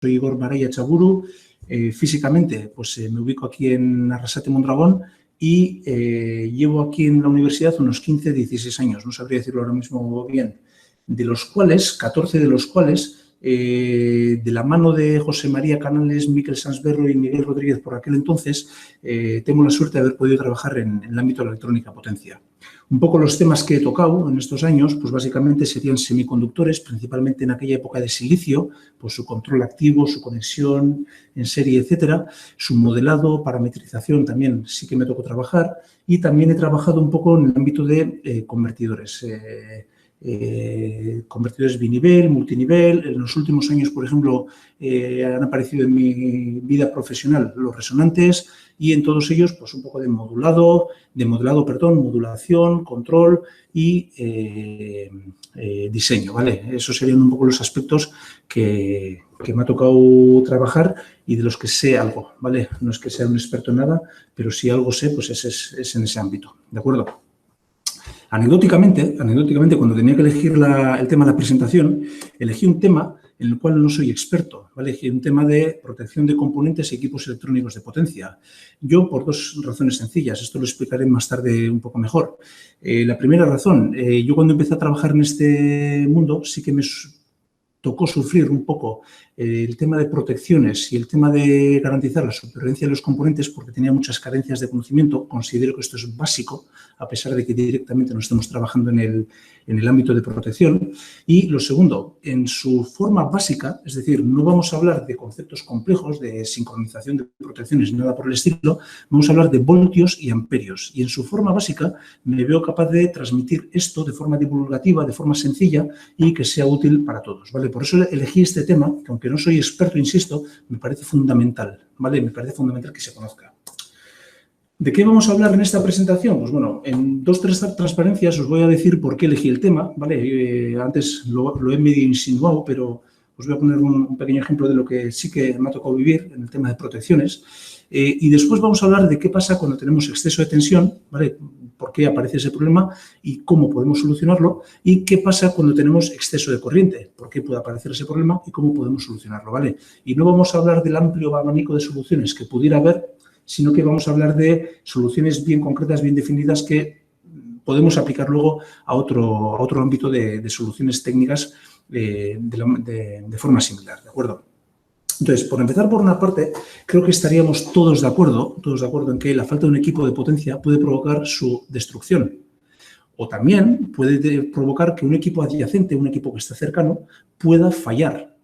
Soy Igor Maraya Chaburu. Físicamente, pues me ubico aquí en Arrasate, Mondragón, y llevo aquí en la universidad unos 15, 16 años, no sabría decirlo ahora mismo bien, de los cuales, 14 de los cuales, de la mano de José María Canales, Miquel Sansberro y Miguel Rodríguez por aquel entonces, tengo la suerte de haber podido trabajar en el ámbito de la electrónica potencia. Un poco los temas que he tocado en estos años, pues básicamente serían semiconductores, principalmente en aquella época de silicio, pues su control activo, su conexión en serie, etcétera, su modelado, parametrización también sí que me tocó trabajar, y también he trabajado un poco en el ámbito de convertidores. Convertidores binivel, multinivel. En los últimos años, por ejemplo, han aparecido en mi vida profesional los resonantes, y en todos ellos pues un poco de modulación, control y diseño, ¿vale? Esos serían un poco los aspectos que me ha tocado trabajar y de los que sé algo, ¿vale? No es que sea un experto en nada, pero si algo sé, pues es en ese ámbito, ¿de acuerdo? Anecdóticamente, cuando tenía que elegir el tema de la presentación, elegí un tema en el cual no soy experto, ¿vale? Elegí un tema de protección de componentes y equipos electrónicos de potencia. Yo, por dos razones sencillas, esto lo explicaré más tarde un poco mejor. La primera razón, yo cuando empecé a trabajar en este mundo sí que me tocó sufrir un poco el tema de protecciones y el tema de garantizar la supervivencia de los componentes porque tenía muchas carencias de conocimiento. Considero que esto es básico, a pesar de que directamente no estemos trabajando en el ámbito de protección. Y lo segundo, en su forma básica, es decir, no vamos a hablar de conceptos complejos de sincronización de protecciones ni nada por el estilo, vamos a hablar de voltios y amperios. Y en su forma básica me veo capaz de transmitir esto de forma divulgativa, de forma sencilla y que sea útil para todos, ¿vale? Por eso elegí este tema, que aunque no soy experto, insisto, me parece fundamental, ¿vale? Me parece fundamental que se conozca. ¿De qué vamos a hablar en esta presentación? Pues bueno, en 2 o 3 transparencias os voy a decir por qué elegí el tema, ¿vale? Antes lo he medio insinuado, pero os voy a poner un pequeño ejemplo de lo que sí que me ha tocado vivir en el tema de protecciones. Y después vamos a hablar de qué pasa cuando tenemos exceso de tensión, ¿vale? Por qué aparece ese problema y cómo podemos solucionarlo, y qué pasa cuando tenemos exceso de corriente, por qué puede aparecer ese problema y cómo podemos solucionarlo, ¿vale? Y no vamos a hablar del amplio abanico de soluciones que pudiera haber, sino que vamos a hablar de soluciones bien concretas, bien definidas, que podemos aplicar luego a otro ámbito de soluciones técnicas de forma similar, ¿de acuerdo? Entonces, por empezar por una parte, creo que estaríamos todos de acuerdo en que la falta de un equipo de potencia puede provocar su destrucción. O también puede provocar que un equipo adyacente, un equipo que esté cercano, pueda fallar.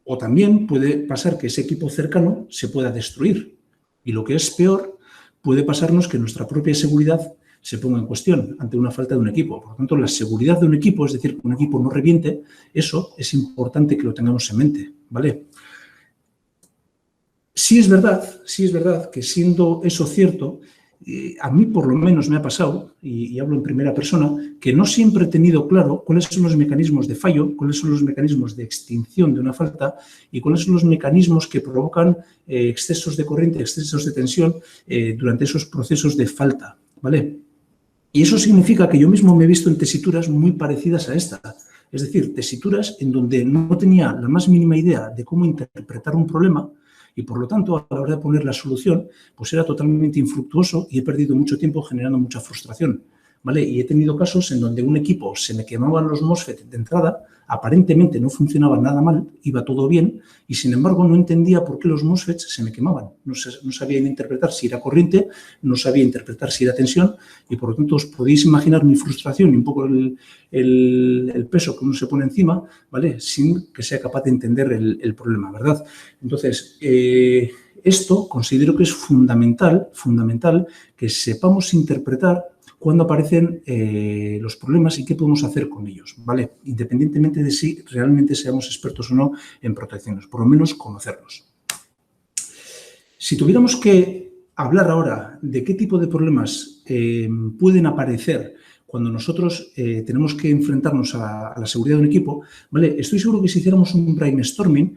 O también puede pasar que ese equipo cercano se pueda destruir. Y lo que es peor, puede pasarnos que nuestra propia seguridad se ponga en cuestión ante una falta de un equipo. Por lo tanto, la seguridad de un equipo, es decir, que un equipo no reviente, eso es importante que lo tengamos en mente, ¿vale? Sí es verdad que siendo eso cierto, a mí por lo menos me ha pasado, y hablo en primera persona, que no siempre he tenido claro cuáles son los mecanismos de fallo, cuáles son los mecanismos de extinción de una falta y cuáles son los mecanismos que provocan excesos de corriente, excesos de tensión durante esos procesos de falta, ¿vale? Y eso significa que yo mismo me he visto en tesituras muy parecidas a esta. Es decir, tesituras en donde no tenía la más mínima idea de cómo interpretar un problema, y, por lo tanto, a la hora de poner la solución, pues era totalmente infructuoso y he perdido mucho tiempo generando mucha frustración, ¿vale? Y he tenido casos en donde un equipo se me quemaban los MOSFET de entrada, aparentemente no funcionaba nada mal, iba todo bien, y sin embargo no entendía por qué los MOSFETs se me quemaban. No sabía interpretar si era corriente, no sabía interpretar si era tensión, y por lo tanto os podéis imaginar mi frustración y un poco el peso que uno se pone encima, ¿vale? Sin que sea capaz de entender el problema, ¿verdad? Entonces, esto considero que es fundamental que sepamos interpretar cuándo aparecen los problemas y qué podemos hacer con ellos, ¿vale? Independientemente de si realmente seamos expertos o no en protecciones, por lo menos conocerlos. Si tuviéramos que hablar ahora de qué tipo de problemas pueden aparecer cuando nosotros tenemos que enfrentarnos a la seguridad de un equipo, ¿vale? Estoy seguro que si hiciéramos un brainstorming,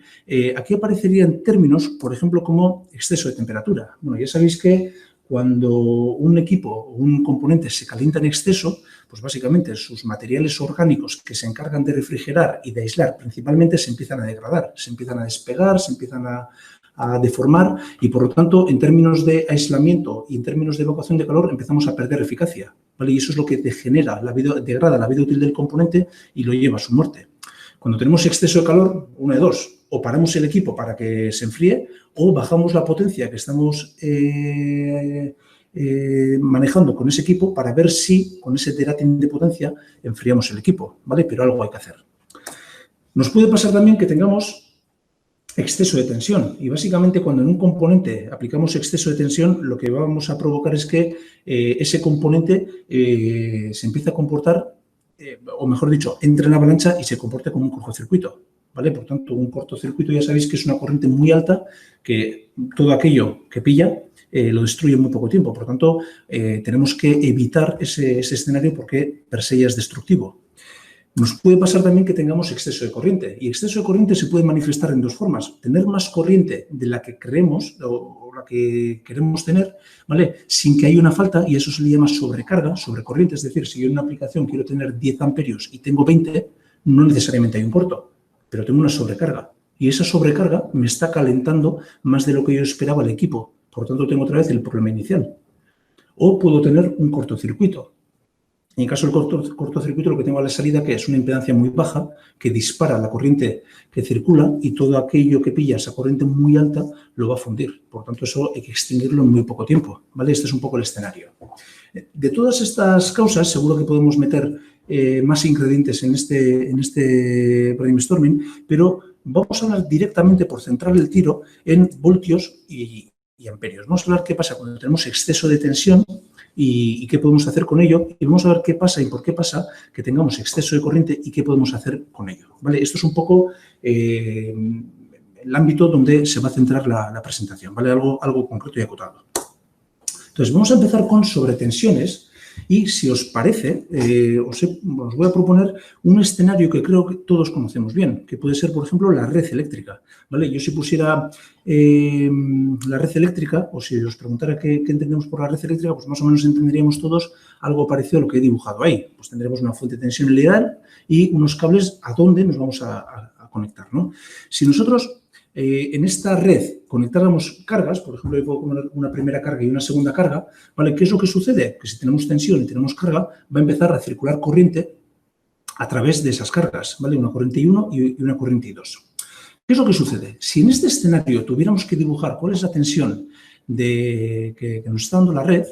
aquí aparecerían términos, por ejemplo, como exceso de temperatura. Bueno, ya sabéis que cuando un equipo o un componente se calienta en exceso, pues básicamente sus materiales orgánicos que se encargan de refrigerar y de aislar principalmente se empiezan a degradar, se empiezan a despegar, se empiezan a deformar y, por lo tanto, en términos de aislamiento y en términos de evacuación de calor empezamos a perder eficacia, ¿vale? Y eso es lo que degrada la vida útil del componente y lo lleva a su muerte. Cuando tenemos exceso de calor, una de dos, o paramos el equipo para que se enfríe o bajamos la potencia que estamos manejando con ese equipo para ver si con ese terating de potencia enfriamos el equipo, ¿vale? Pero algo hay que hacer. Nos puede pasar también que tengamos exceso de tensión y básicamente cuando en un componente aplicamos exceso de tensión lo que vamos a provocar es que ese componente se empieza a comportar o mejor dicho, entra en avalancha y se comporta como un cortocircuito, ¿vale? Por tanto, un cortocircuito ya sabéis que es una corriente muy alta que todo aquello que pilla lo destruye en muy poco tiempo. Por tanto, tenemos que evitar ese escenario porque per se ya es destructivo. Nos puede pasar también que tengamos exceso de corriente y exceso de corriente se puede manifestar en dos formas. Tener más corriente de la que creemos o la que queremos tener, ¿vale? Sin que haya una falta y eso se le llama sobrecarga, sobrecorriente. Es decir, si yo en una aplicación quiero tener 10 amperios y tengo 20, no necesariamente hay un corto, pero tengo una sobrecarga. Y esa sobrecarga me está calentando más de lo que yo esperaba el equipo. Por tanto, tengo otra vez el problema inicial. O puedo tener un cortocircuito. En el caso del cortocircuito, lo que tengo a la salida que es una impedancia muy baja que dispara la corriente que circula y todo aquello que pilla esa corriente muy alta lo va a fundir. Por tanto, eso hay que extinguirlo en muy poco tiempo, ¿vale? Este es un poco el escenario. De todas estas causas, seguro que podemos meter más ingredientes en este brainstorming, pero vamos a hablar directamente por centrar el tiro en voltios y amperios. Vamos a hablar qué pasa cuando tenemos exceso de tensión y qué podemos hacer con ello. Y vamos a ver qué pasa y por qué pasa que tengamos exceso de corriente y qué podemos hacer con ello, ¿vale? Esto es un poco el ámbito donde se va a centrar la presentación, ¿vale? Algo concreto y acotado. Entonces, vamos a empezar con sobretensiones y, si os parece, os voy a proponer un escenario que creo que todos conocemos bien, que puede ser, por ejemplo, la red eléctrica, ¿vale? Yo si pusiera la red eléctrica, o si os preguntara qué entendemos por la red eléctrica, pues más o menos entenderíamos todos algo parecido a lo que he dibujado ahí. Pues tendremos una fuente de tensión lineal y unos cables a donde nos vamos a conectar, ¿no? Si nosotros en esta red conectáramos cargas, por ejemplo, yo puedo poner una primera carga y una segunda carga, ¿vale? ¿Qué es lo que sucede? Que si tenemos tensión y tenemos carga, va a empezar a circular corriente a través de esas cargas, ¿vale? Una corriente I1 y una corriente I2. ¿Qué es lo que sucede? Si en este escenario tuviéramos que dibujar cuál es la tensión que nos está dando la red,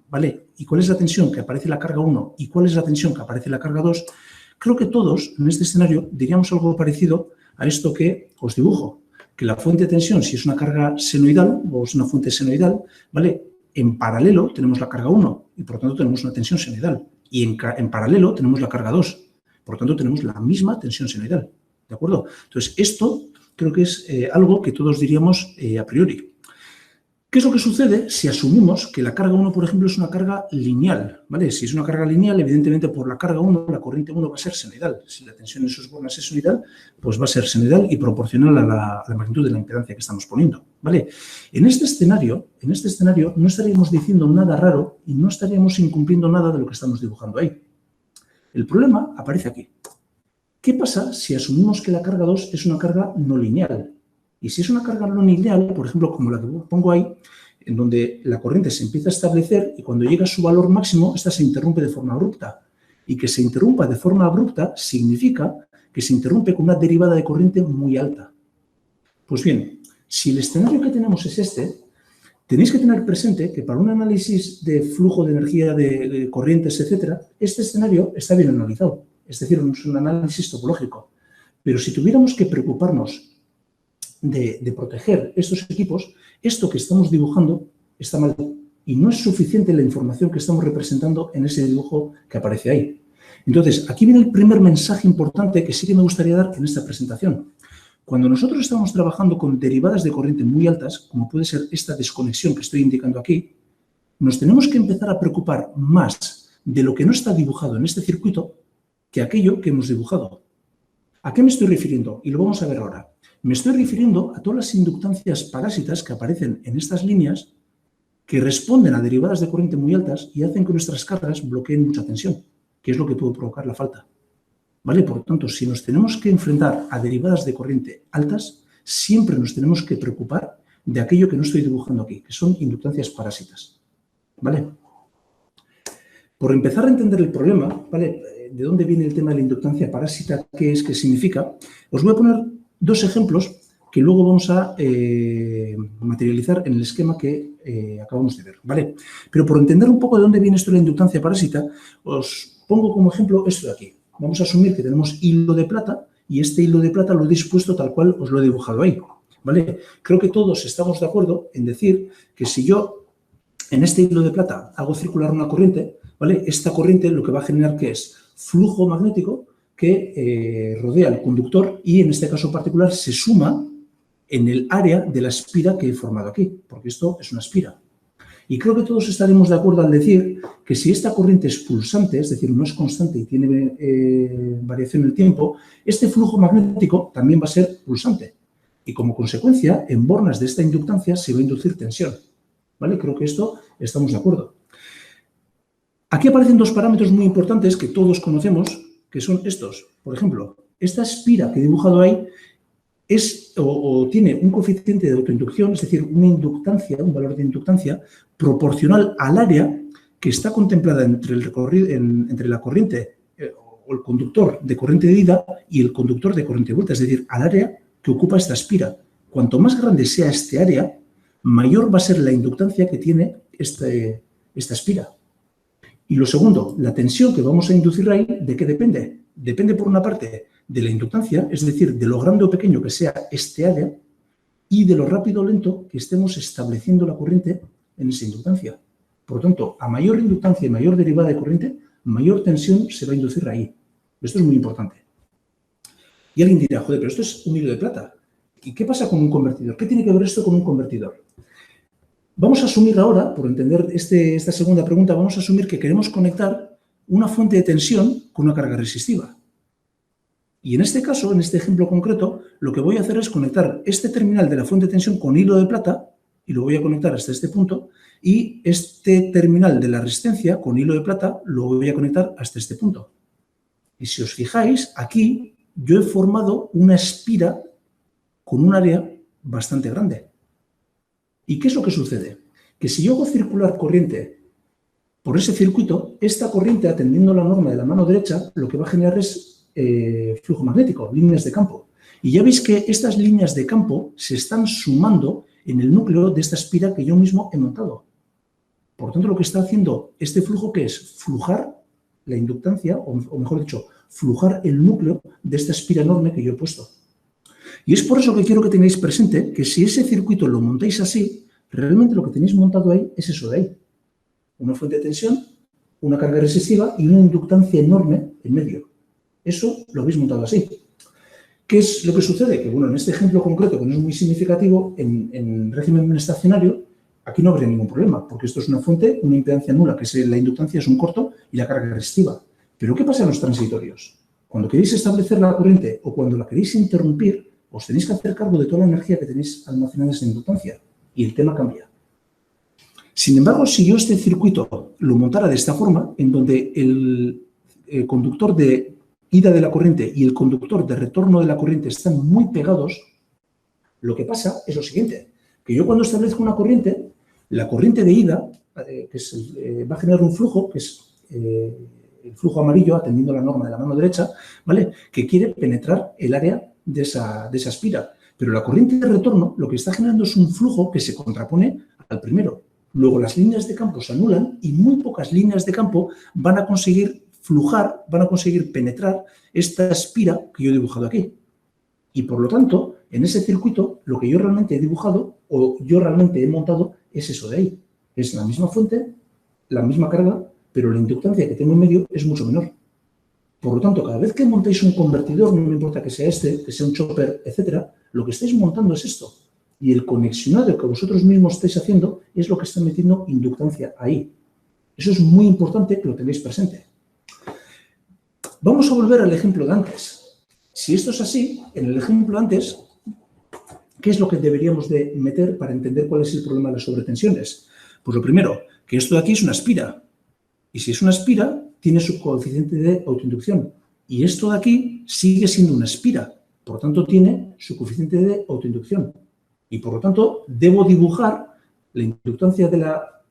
¿vale? Y cuál es la tensión que aparece en la carga 1 y cuál es la tensión que aparece en la carga 2, creo que todos en este escenario diríamos algo parecido a esto que os dibujo. Que la fuente de tensión, si es una carga senoidal o es una fuente senoidal, ¿vale? En paralelo tenemos la carga 1 y, por lo tanto, tenemos una tensión senoidal. Y en paralelo tenemos la carga 2. Por lo tanto, tenemos la misma tensión senoidal. ¿De acuerdo? Entonces, esto creo que es algo que todos diríamos a priori. ¿Qué es lo que sucede si asumimos que la carga 1, por ejemplo, es una carga lineal? ¿Vale? Si es una carga lineal, evidentemente, por la carga 1, la corriente 1 va a ser senoidal. Si la tensión en sus bornas es senoidal, pues va a ser senoidal y proporcional a la magnitud de la impedancia que estamos poniendo, ¿vale? En este escenario no estaríamos diciendo nada raro y no estaríamos incumpliendo nada de lo que estamos dibujando ahí. El problema aparece aquí. ¿Qué pasa si asumimos que la carga 2 es una carga no lineal? Y si es una carga no lineal, por ejemplo, como la que pongo ahí, en donde la corriente se empieza a establecer y cuando llega a su valor máximo, esta se interrumpe de forma abrupta. Y que se interrumpa de forma abrupta significa que se interrumpe con una derivada de corriente muy alta. Pues bien, si el escenario que tenemos es este, tenéis que tener presente que para un análisis de flujo de energía, de corrientes, etcétera, este escenario está bien analizado. Es decir, no es un análisis topológico. Pero si tuviéramos que preocuparnos de proteger estos equipos, esto que estamos dibujando está mal y no es suficiente la información que estamos representando en ese dibujo que aparece ahí. Entonces, aquí viene el primer mensaje importante que sí que me gustaría dar en esta presentación. Cuando nosotros estamos trabajando con derivadas de corriente muy altas, como puede ser esta desconexión que estoy indicando aquí, nos tenemos que empezar a preocupar más de lo que no está dibujado en este circuito que aquello que hemos dibujado. ¿A qué me estoy refiriendo? Y lo vamos a ver ahora. Me estoy refiriendo a todas las inductancias parásitas que aparecen en estas líneas que responden a derivadas de corriente muy altas y hacen que nuestras cargas bloqueen mucha tensión, que es lo que puede provocar la falta. ¿Vale? Por lo tanto, si nos tenemos que enfrentar a derivadas de corriente altas, siempre nos tenemos que preocupar de aquello que no estoy dibujando aquí, que son inductancias parásitas. ¿Vale? Por empezar a entender el problema, ¿vale?, de dónde viene el tema de la inductancia parásita, qué es, qué significa, os voy a poner dos ejemplos que luego vamos a materializar en el esquema que acabamos de ver, ¿vale? Pero por entender un poco de dónde viene esto de la inductancia parásita, os pongo como ejemplo esto de aquí. Vamos a asumir que tenemos hilo de plata y este hilo de plata lo he dispuesto tal cual os lo he dibujado ahí, ¿vale? Creo que todos estamos de acuerdo en decir que si yo en este hilo de plata hago circular una corriente, ¿vale? Esta corriente lo que va a generar, ¿qué es? Flujo magnético que rodea al conductor y en este caso particular se suma en el área de la espira que he formado aquí, porque esto es una espira. Y creo que todos estaremos de acuerdo al decir que si esta corriente es pulsante, es decir, no es constante y tiene variación en el tiempo, este flujo magnético también va a ser pulsante. Y como consecuencia, en bornas de esta inductancia se va a inducir tensión. ¿Vale? Creo que esto estamos de acuerdo. Aquí aparecen dos parámetros muy importantes que todos conocemos, que son estos. Por ejemplo, esta espira que he dibujado ahí es o tiene un coeficiente de autoinducción, es decir, una inductancia, un valor de inductancia proporcional al área que está contemplada entre la corriente o el conductor de corriente de ida y el conductor de corriente de vuelta, es decir, al área que ocupa esta espira. Cuanto más grande sea este área, mayor va a ser la inductancia que tiene esta espira. Y lo segundo, la tensión que vamos a inducir ahí, ¿de qué depende? Depende, por una parte, de la inductancia, es decir, de lo grande o pequeño que sea este área y de lo rápido o lento que estemos estableciendo la corriente en esa inductancia. Por lo tanto, a mayor inductancia y mayor derivada de corriente, mayor tensión se va a inducir ahí. Esto es muy importante. Y alguien dirá, joder, pero esto es un hilo de plata. ¿Y qué pasa con un convertidor? ¿Qué tiene que ver esto con un convertidor? Vamos a asumir ahora, por entender esta segunda pregunta, vamos a asumir que queremos conectar una fuente de tensión con una carga resistiva. Y en este caso, en este ejemplo concreto, lo que voy a hacer es conectar este terminal de la fuente de tensión con hilo de plata, y lo voy a conectar hasta este punto, y este terminal de la resistencia con hilo de plata lo voy a conectar hasta este punto. Y si os fijáis, aquí yo he formado una espira con un área bastante grande. ¿Y qué es lo que sucede? Que si yo hago circular corriente por ese circuito, esta corriente, atendiendo la norma de la mano derecha, lo que va a generar es flujo magnético, líneas de campo. Y ya veis que estas líneas de campo se están sumando en el núcleo de esta espira que yo mismo he montado. Por tanto, lo que está haciendo este flujo, ¿qué es? Flujar la inductancia, o mejor dicho, flujar el núcleo de esta espira enorme que yo he puesto. Y es por eso que quiero que tengáis presente que si ese circuito lo montáis así, realmente lo que tenéis montado ahí es eso de ahí. Una fuente de tensión, una carga resistiva y una inductancia enorme en medio. Eso lo habéis montado así. ¿Qué es lo que sucede? Que, bueno, en este ejemplo concreto, que no es muy significativo, en régimen estacionario, aquí no habría ningún problema, porque esto es una fuente, una impedancia nula, que es la inductancia es un corto y la carga resistiva. Pero ¿qué pasa en los transitorios? Cuando queréis establecer la corriente o cuando la queréis interrumpir, os tenéis que hacer cargo de toda la energía que tenéis almacenada en esa inductancia y el tema cambia. Sin embargo, si yo este circuito lo montara de esta forma, en donde el conductor de ida de la corriente y el conductor de retorno de la corriente están muy pegados, lo que pasa es lo siguiente, que yo cuando establezco una corriente, la corriente de ida va a generar un flujo, que es el flujo amarillo, atendiendo la norma de la mano derecha, ¿vale?, que quiere penetrar el área de esa espira. Pero la corriente de retorno lo que está generando es un flujo que se contrapone al primero. Luego las líneas de campo se anulan y muy pocas líneas de campo van a conseguir flujar, van a conseguir penetrar esta espira que yo he dibujado aquí. Y por lo tanto, en ese circuito, lo que yo realmente he dibujado o yo realmente he montado es eso de ahí. Es la misma fuente, la misma carga, pero la inductancia que tengo en medio es mucho menor. Por lo tanto, cada vez que montáis un convertidor, no me importa que sea este, que sea un chopper, etcétera, lo que estáis montando es esto. Y el conexionado que vosotros mismos estáis haciendo es lo que está metiendo inductancia ahí. Eso es muy importante que lo tengáis presente. Vamos a volver al ejemplo de antes. Si esto es así, en el ejemplo de antes, ¿qué es lo que deberíamos de meter para entender cuál es el problema de las sobretensiones? Pues lo primero, que esto de aquí es una espira. Y si es una espira, tiene su coeficiente de autoinducción. Y esto de aquí sigue siendo una espira. Por lo tanto, tiene su coeficiente de autoinducción. Y por lo tanto, debo dibujar la inductancia de la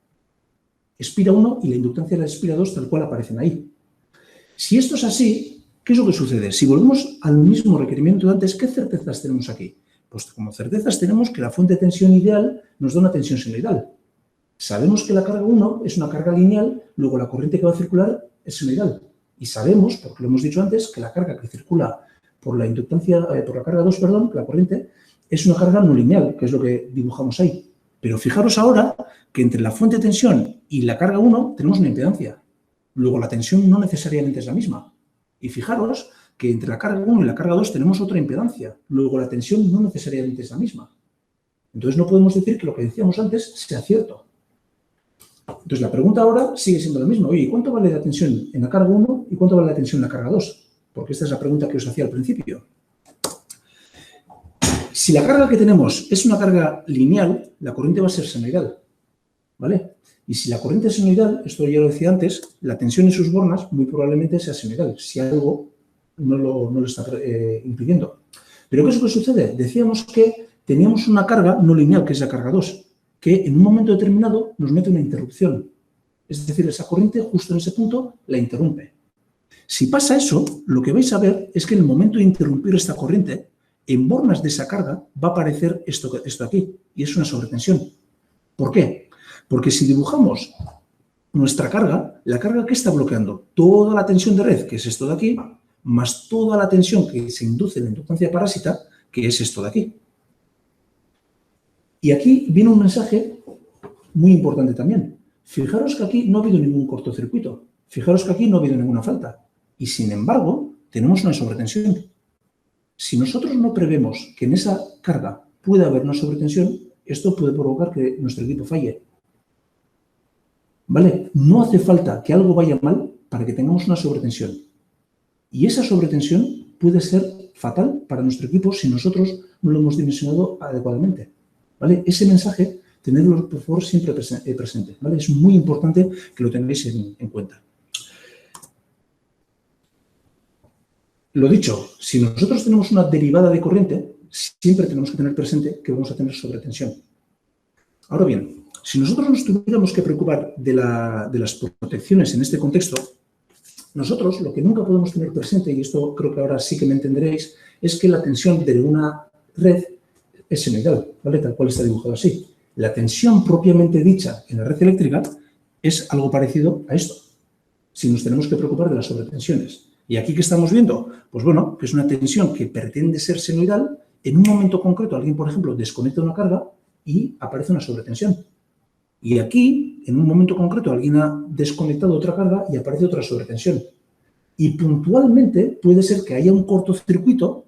espira 1 y la inductancia de la espira 2 tal cual aparecen ahí. Si esto es así, ¿qué es lo que sucede? Si volvemos al mismo requerimiento de antes, ¿qué certezas tenemos aquí? Pues como certezas tenemos que la fuente de tensión ideal nos da una tensión senoidal. Sabemos que la carga 1 es una carga lineal, luego la corriente que va a circular es senoidal. Y sabemos, porque lo hemos dicho antes, que la carga que circula por la inductancia, por la carga 2, perdón, la corriente, es una carga no lineal, que es lo que dibujamos ahí. Pero fijaros ahora que entre la fuente de tensión y la carga 1 tenemos una impedancia. Luego la tensión no necesariamente es la misma. Y fijaros que entre la carga 1 y la carga 2 tenemos otra impedancia. Luego la tensión no necesariamente es la misma. Entonces no podemos decir que lo que decíamos antes sea cierto. Entonces la pregunta ahora sigue siendo la misma. Oye, ¿cuánto vale la tensión en la carga 1 y cuánto vale la tensión en la carga 2? Porque esta es la pregunta que os hacía al principio. Si la carga que tenemos es una carga lineal, la corriente va a ser senoidal, ¿vale? Y si la corriente es senoidal, esto ya lo decía antes, la tensión en sus bornas muy probablemente sea senoidal, si algo no lo está impidiendo. ¿Pero qué es lo que sucede? Decíamos que teníamos una carga no lineal, que es la carga 2, que en un momento determinado nos mete una interrupción. Es decir, esa corriente justo en ese punto la interrumpe. Si pasa eso, lo que vais a ver es que en el momento de interrumpir esta corriente, en bornas de esa carga va a aparecer esto aquí, y es una sobretensión. ¿Por qué? Porque si dibujamos nuestra carga, la carga que está bloqueando toda la tensión de red, que es esto de aquí, más toda la tensión que se induce en la inductancia parásita, que es esto de aquí. Y aquí viene un mensaje muy importante también. Fijaros que aquí no ha habido ningún cortocircuito. Fijaros que aquí no ha habido ninguna falta. Y sin embargo, tenemos una sobretensión. Si nosotros no prevemos que en esa carga pueda haber una sobretensión, esto puede provocar que nuestro equipo falle. ¿Vale? No hace falta que algo vaya mal para que tengamos una sobretensión. Y esa sobretensión puede ser fatal para nuestro equipo si nosotros no lo hemos dimensionado adecuadamente. ¿Vale? Ese mensaje, tenerlo por favor siempre presente. ¿Vale? Es muy importante que lo tengáis en cuenta. Lo dicho, si nosotros tenemos una derivada de corriente, siempre tenemos que tener presente que vamos a tener sobretensión. Ahora bien, si nosotros nos tuviéramos que preocupar de las protecciones en este contexto, nosotros lo que nunca podemos tener presente, y esto creo que ahora sí que me entenderéis, es que la tensión de una red es senoidal, ¿vale? Tal cual está dibujado así. La tensión propiamente dicha en la red eléctrica es algo parecido a esto, si nos tenemos que preocupar de las sobretensiones. ¿Y aquí qué estamos viendo? Pues bueno, que es una tensión que pretende ser senoidal. En un momento concreto, alguien, por ejemplo, desconecta una carga y aparece una sobretensión. Y aquí, en un momento concreto, alguien ha desconectado otra carga y aparece otra sobretensión. Y puntualmente puede ser que haya un cortocircuito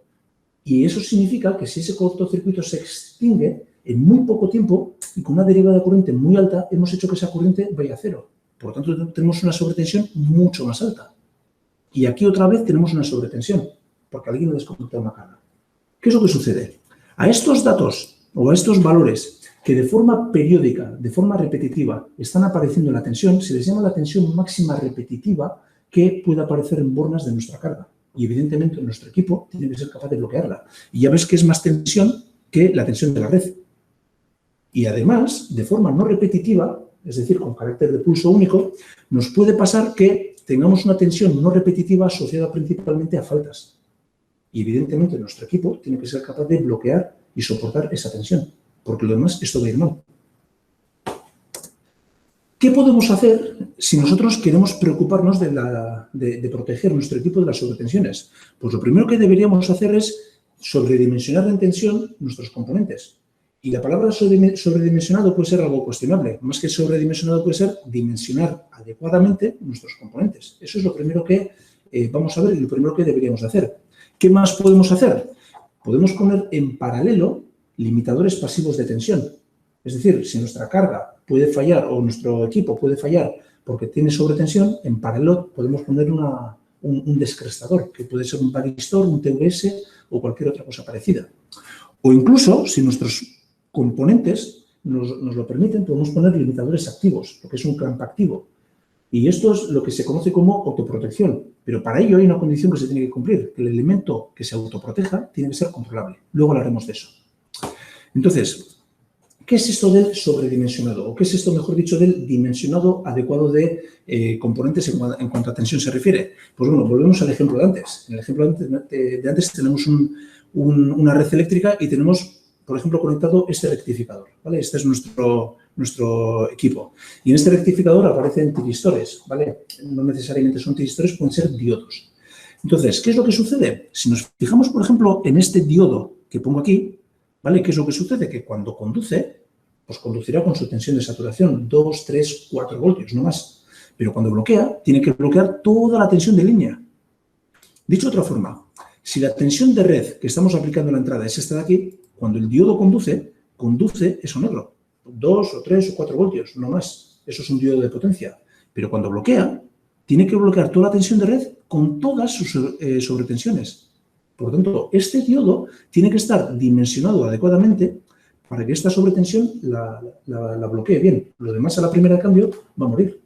y eso significa que si ese cortocircuito se extingue en muy poco tiempo y con una derivada de corriente muy alta, hemos hecho que esa corriente vaya a cero. Por lo tanto, tenemos una sobretensión mucho más alta. Y aquí otra vez tenemos una sobretensión, porque alguien ha desconectado una carga. ¿Qué es lo que sucede? A estos datos o a estos valores que de forma periódica, de forma repetitiva, están apareciendo en la tensión, se les llama la tensión máxima repetitiva que puede aparecer en bornas de nuestra carga. Y evidentemente nuestro equipo tiene que ser capaz de bloquearla. Y ya ves que es más tensión que la tensión de la red. Y además, de forma no repetitiva, es decir, con carácter de pulso único, nos puede pasar que tengamos una tensión no repetitiva asociada principalmente a faltas. Y evidentemente nuestro equipo tiene que ser capaz de bloquear y soportar esa tensión, porque lo demás esto va a ir mal. ¿Qué podemos hacer si nosotros queremos preocuparnos de proteger nuestro equipo de las sobretensiones? Pues lo primero que deberíamos hacer es sobredimensionar en tensión nuestros componentes. Y la palabra sobredimensionado puede ser algo cuestionable. Más que sobredimensionado puede ser dimensionar adecuadamente nuestros componentes. Eso es lo primero que vamos a ver y lo primero que deberíamos hacer. ¿Qué más podemos hacer? Podemos poner en paralelo limitadores pasivos de tensión. Es decir, si nuestra carga puede fallar o nuestro equipo puede fallar porque tiene sobretensión, en paralelo podemos poner un descrestador, que puede ser un varistor, un TVS o cualquier otra cosa parecida. O incluso, si nuestros componentes nos lo permiten, podemos poner limitadores activos, lo que es un clamp activo. Y esto es lo que se conoce como autoprotección. Pero para ello hay una condición que se tiene que cumplir, que el elemento que se autoproteja tiene que ser controlable. Luego hablaremos de eso. Entonces, ¿qué es esto del sobredimensionado? ¿O qué es esto, mejor dicho, del dimensionado adecuado de componentes en cuanto a tensión se refiere? Pues bueno, volvemos al ejemplo de antes. En el ejemplo de antes tenemos una red eléctrica y tenemos, por ejemplo, conectado este rectificador, ¿vale? Este es nuestro equipo. Y en este rectificador aparecen tiristores, ¿vale? No necesariamente son tiristores, pueden ser diodos. Entonces, ¿qué es lo que sucede? Si nos fijamos, por ejemplo, en este diodo que pongo aquí, ¿vale? ¿Qué es lo que sucede? Que cuando conduce, pues conducirá con su tensión de saturación, 2, 3, 4 voltios, no más. Pero cuando bloquea, tiene que bloquear toda la tensión de línea. Dicho de otra forma, si la tensión de red que estamos aplicando en la entrada es esta de aquí, cuando el diodo conduce eso negro, 2 o 3 o 4 voltios, no más. Eso es un diodo de potencia. Pero cuando bloquea, tiene que bloquear toda la tensión de red con todas sus sobretensiones. Por lo tanto, este diodo tiene que estar dimensionado adecuadamente para que esta sobretensión la bloquee bien. Lo demás, a la primera de cambio, va a morir.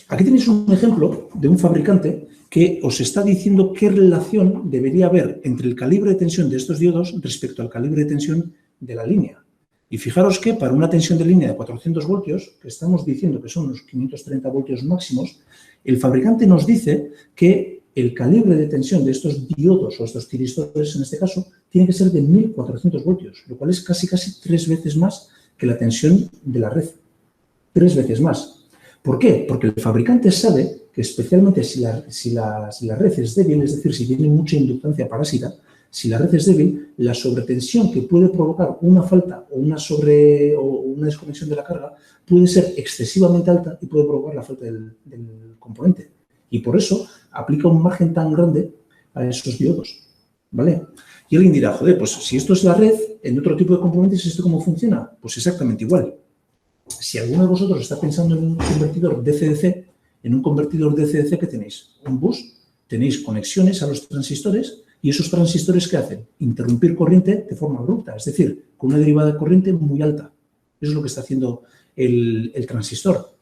Aquí tenéis un ejemplo de un fabricante que os está diciendo qué relación debería haber entre el calibre de tensión de estos diodos respecto al calibre de tensión de la línea. Y fijaros que para una tensión de línea de 400 voltios, que estamos diciendo que son los 530 voltios máximos, el fabricante nos dice que el calibre de tensión de estos diodos o estos tiristores, en este caso, tiene que ser de 1400 voltios, lo cual es casi 3 veces más que la tensión de la red. 3 veces más. ¿Por qué? Porque el fabricante sabe que especialmente si la red es débil, es decir, si tiene mucha inductancia parásita, si la red es débil, la sobretensión que puede provocar una falta o una desconexión de la carga puede ser excesivamente alta y puede provocar la falta del componente. Y por eso aplica un margen tan grande a esos diodos, ¿vale? Y alguien dirá, joder, pues si esto es la red, en otro tipo de componentes, ¿esto cómo funciona? Pues exactamente igual. Si alguno de vosotros está pensando en un convertidor DC-DC, en un convertidor DC-DC, ¿qué tenéis? Un bus, tenéis conexiones a los transistores y esos transistores, ¿qué hacen? Interrumpir corriente de forma abrupta, es decir, con una derivada de corriente muy alta. Eso es lo que está haciendo el transistor.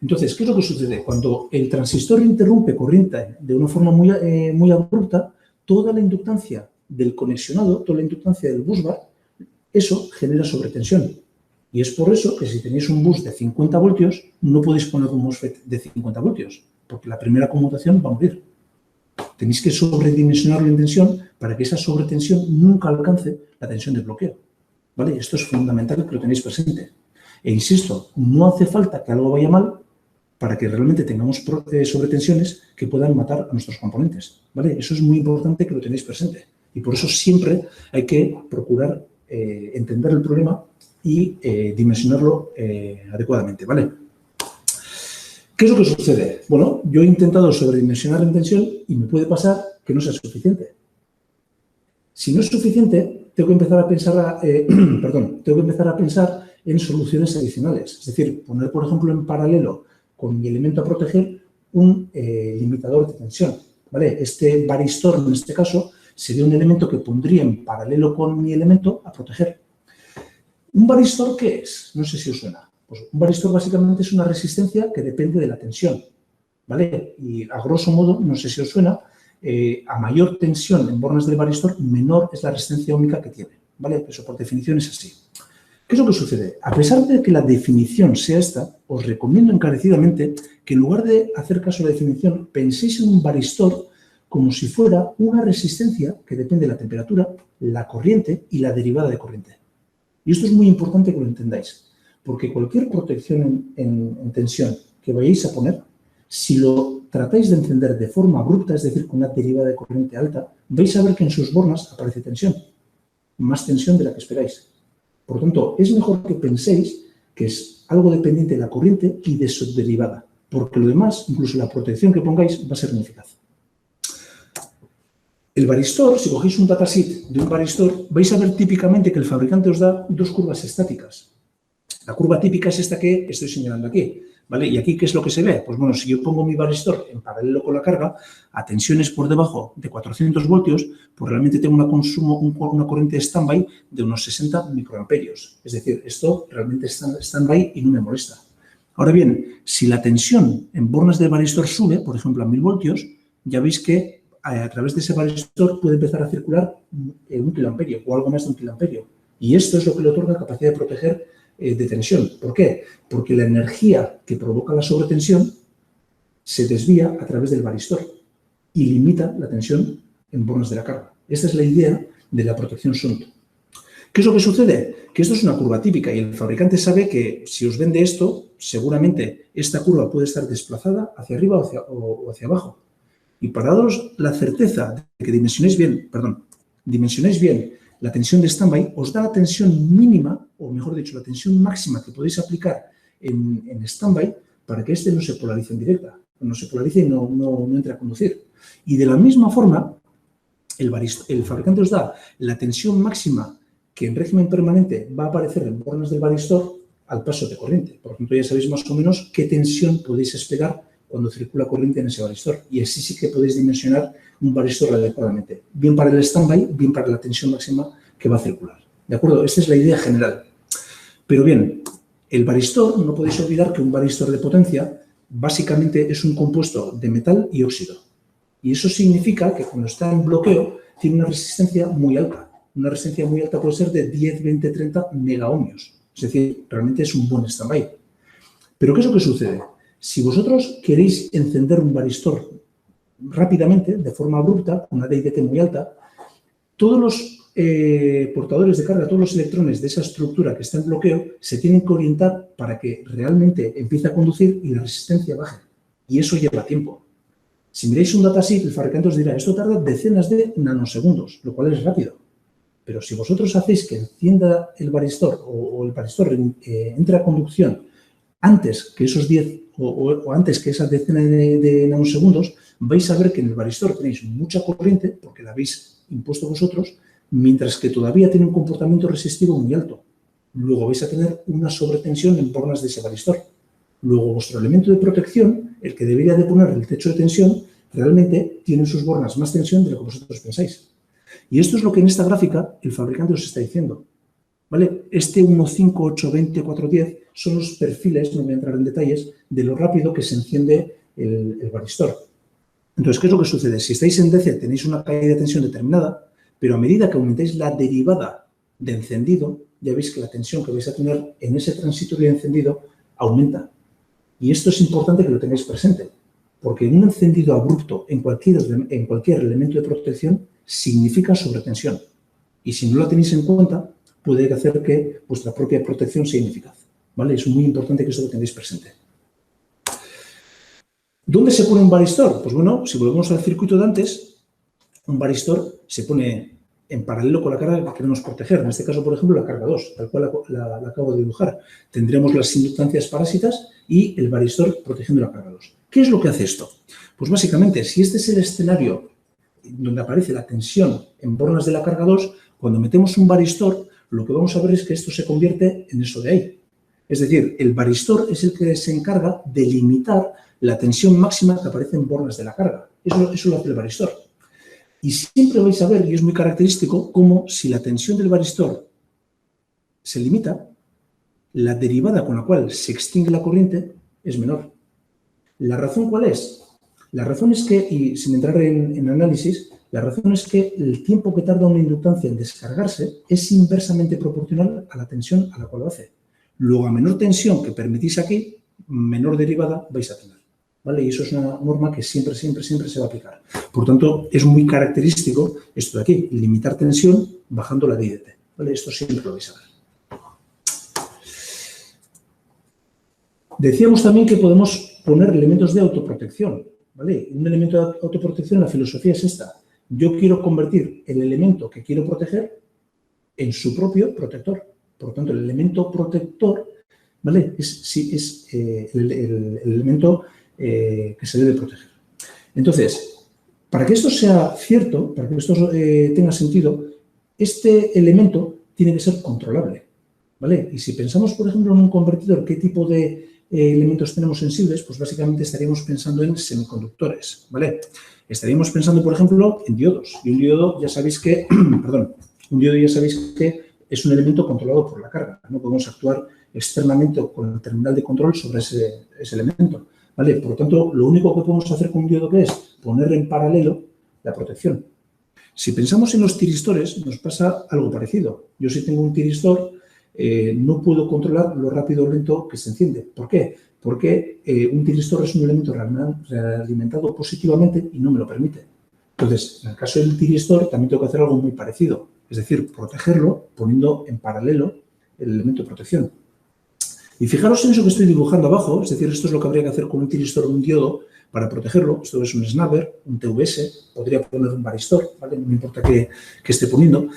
Entonces, ¿qué es lo que sucede? Cuando el transistor interrumpe corriente de una forma muy abrupta, toda la inductancia del conexionado, toda la inductancia del busbar, eso genera sobretensión. Y es por eso que si tenéis un bus de 50 voltios, no podéis poner un MOSFET de 50 voltios, porque la primera conmutación va a morir. Tenéis que sobredimensionarlo en tensión para que esa sobretensión nunca alcance la tensión de bloqueo. ¿Vale? Esto es fundamental que lo tenéis presente. E insisto, no hace falta que algo vaya mal para que realmente tengamos sobretensiones que puedan matar a nuestros componentes. ¿Vale? Eso es muy importante que lo tenéis presente. Y por eso siempre hay que procurar entender el problema y dimensionarlo adecuadamente, ¿vale? ¿Qué es lo que sucede? Bueno, yo he intentado sobredimensionar en tensión y me puede pasar que no sea suficiente. Si no es suficiente, tengo que empezar a pensar, en soluciones adicionales. Es decir, poner, por ejemplo, en paralelo con mi elemento a proteger un limitador de tensión, ¿vale? Este varistor, en este caso, sería un elemento que pondría en paralelo con mi elemento a proteger. ¿Un varistor qué es? No sé si os suena. Pues un varistor básicamente es una resistencia que depende de la tensión, ¿vale? Y a grosso modo, no sé si os suena, a mayor tensión en bornas del varistor, menor es la resistencia ómica que tiene, ¿vale? Eso por definición es así. ¿Qué es lo que sucede? A pesar de que la definición sea esta, os recomiendo encarecidamente que en lugar de hacer caso a la definición, penséis en un varistor como si fuera una resistencia que depende de la temperatura, la corriente y la derivada de corriente. Y esto es muy importante que lo entendáis, porque cualquier protección en tensión que vayáis a poner, si lo tratáis de encender de forma abrupta, es decir, con una derivada de corriente alta, vais a ver que en sus bornas aparece tensión, más tensión de la que esperáis. Por lo tanto, es mejor que penséis que es algo dependiente de la corriente y de su derivada, porque lo demás, incluso la protección que pongáis, va a ser ineficaz. El varistor, si cogéis un datasheet de un varistor, vais a ver típicamente que el fabricante os da dos curvas estáticas. La curva típica es esta que estoy señalando aquí. ¿vale? Y aquí, ¿qué es lo que se ve? Pues bueno, si yo pongo mi varistor en paralelo con la carga, a tensiones por debajo de 400 voltios, pues realmente tengo una corriente de stand-by de unos 60 microamperios. Es decir, esto realmente está en stand-by y no me molesta. Ahora bien, si la tensión en bornas del varistor sube, por ejemplo, a 1000 voltios, ya veis que a través de ese varistor puede empezar a circular 1 kiloamperio o algo más de 1 kiloamperio. Y esto es lo que le otorga capacidad de proteger de tensión. ¿Por qué? Porque la energía que provoca la sobretensión se desvía a través del varistor y limita la tensión en bornas de la carga. Esta es la idea de la protección Shunt. ¿Qué es lo que sucede? Que esto es una curva típica y el fabricante sabe que si os vende esto, seguramente esta curva puede estar desplazada hacia arriba o hacia abajo. Y para daros la certeza de que dimensionéis bien la tensión de stand-by, os da la tensión mínima, o mejor dicho, la tensión máxima que podéis aplicar en stand-by para que este no se polarice en directa, no se polarice y no entre a conducir. Y de la misma forma, el fabricante os da la tensión máxima que en régimen permanente va a aparecer en bornas del varistor al paso de corriente. Por ejemplo, ya sabéis más o menos qué tensión podéis esperar cuando circula corriente en ese varistor. Y así sí que podéis dimensionar un varistor adecuadamente, bien para el stand-by, bien para la tensión máxima que va a circular. ¿De acuerdo? Esta es la idea general. Pero bien, el varistor, no podéis olvidar que un varistor de potencia básicamente es un compuesto de metal y óxido. Y eso significa que cuando está en bloqueo tiene una resistencia muy alta. Una resistencia muy alta puede ser de 10, 20, 30 megaohmios. Es decir, realmente es un buen stand-by. Pero ¿qué es lo que sucede? Si vosotros queréis encender un varistor rápidamente, de forma abrupta, con una DIDT muy alta, todos los portadores de carga, todos los electrones de esa estructura que está en bloqueo, se tienen que orientar para que realmente empiece a conducir y la resistencia baje. Y eso lleva tiempo. Si miráis un datasheet, el fabricante os dirá, esto tarda decenas de nanosegundos, lo cual es rápido. Pero si vosotros hacéis que encienda el varistor o el varistor entre a conducción antes que esos 10 o antes que esas decenas de nanosegundos, vais a ver que en el varistor tenéis mucha corriente, porque la habéis impuesto vosotros, mientras que todavía tiene un comportamiento resistivo muy alto. Luego vais a tener una sobretensión en bornas de ese varistor. Luego vuestro elemento de protección, el que debería de poner el techo de tensión, realmente tiene en sus bornas más tensión de lo que vosotros pensáis. Y esto es lo que en esta gráfica el fabricante os está diciendo. ¿Vale? Este 1, 5, 8, 20, 4, 10 son los perfiles, no voy a entrar en detalles, de lo rápido que se enciende el varistor. Entonces, ¿qué es lo que sucede? Si estáis en DC tenéis una caída de tensión determinada, pero a medida que aumentáis la derivada de encendido, ya veis que la tensión que vais a tener en ese transitorio de encendido aumenta. Y esto es importante que lo tengáis presente, porque un encendido abrupto en cualquier elemento de protección significa sobretensión. Y si no la tenéis en cuenta, puede hacer que vuestra propia protección sea ineficaz. ¿Vale? Es muy importante que esto lo tengáis presente. ¿Dónde se pone un varistor? Pues bueno, si volvemos al circuito de antes, un varistor se pone en paralelo con la carga que queremos proteger. En este caso, por ejemplo, la carga 2, tal cual la acabo de dibujar. Tendremos las inductancias parásitas y el varistor protegiendo la carga 2. ¿Qué es lo que hace esto? Pues básicamente, si este es el escenario donde aparece la tensión en bornas de la carga 2, cuando metemos un varistor, lo que vamos a ver es que esto se convierte en eso de ahí. Es decir, el varistor es el que se encarga de limitar la tensión máxima que aparece en bornas de la carga. Eso lo hace el varistor. Y siempre vais a ver, y es muy característico, cómo si la tensión del varistor se limita, la derivada con la cual se extingue la corriente es menor. ¿La razón cuál es? La razón es que, y sin entrar en análisis, la razón es que el tiempo que tarda una inductancia en descargarse es inversamente proporcional a la tensión a la cual lo hace. Luego, a menor tensión que permitís aquí, menor derivada vais a tener. ¿Vale? Y eso es una norma que siempre se va a aplicar. Por tanto, es muy característico esto de aquí, limitar tensión bajando la DIDT. ¿Vale? Esto siempre lo vais a ver. Decíamos también que podemos poner elementos de autoprotección. ¿Vale? Un elemento de autoprotección, la filosofía es esta. Yo quiero convertir el elemento que quiero proteger en su propio protector. Por lo tanto, el elemento protector, ¿vale? es el elemento que se debe proteger. Entonces, para que esto sea cierto, para que esto tenga sentido, este elemento tiene que ser controlable, ¿vale? Y si pensamos, por ejemplo, en un convertidor, ¿qué tipo de elementos tenemos sensibles? Pues básicamente estaríamos pensando en semiconductores, ¿vale? Estaríamos pensando, por ejemplo, en diodos. Y un diodo ya sabéis que, perdón, un diodo ya sabéis que es un elemento controlado por la carga. No podemos actuar externamente o con el terminal de control sobre ese elemento, ¿vale? Por lo tanto, lo único que podemos hacer con un diodo, ¿qué es? Poner en paralelo la protección. Si pensamos en los tiristores, nos pasa algo parecido. Yo si tengo un tiristor, no puedo controlar lo rápido o lento que se enciende. ¿Por qué? Porque un tiristor es un elemento realimentado positivamente y no me lo permite. Entonces, en el caso del tiristor también tengo que hacer algo muy parecido. Es decir, protegerlo poniendo en paralelo el elemento de protección. Y fijaros en eso que estoy dibujando abajo, es decir, esto es lo que habría que hacer con un tiristor o un diodo para protegerlo. Esto es un snapper, un TVS, podría poner un varistor, ¿vale? No me importa que esté poniendo.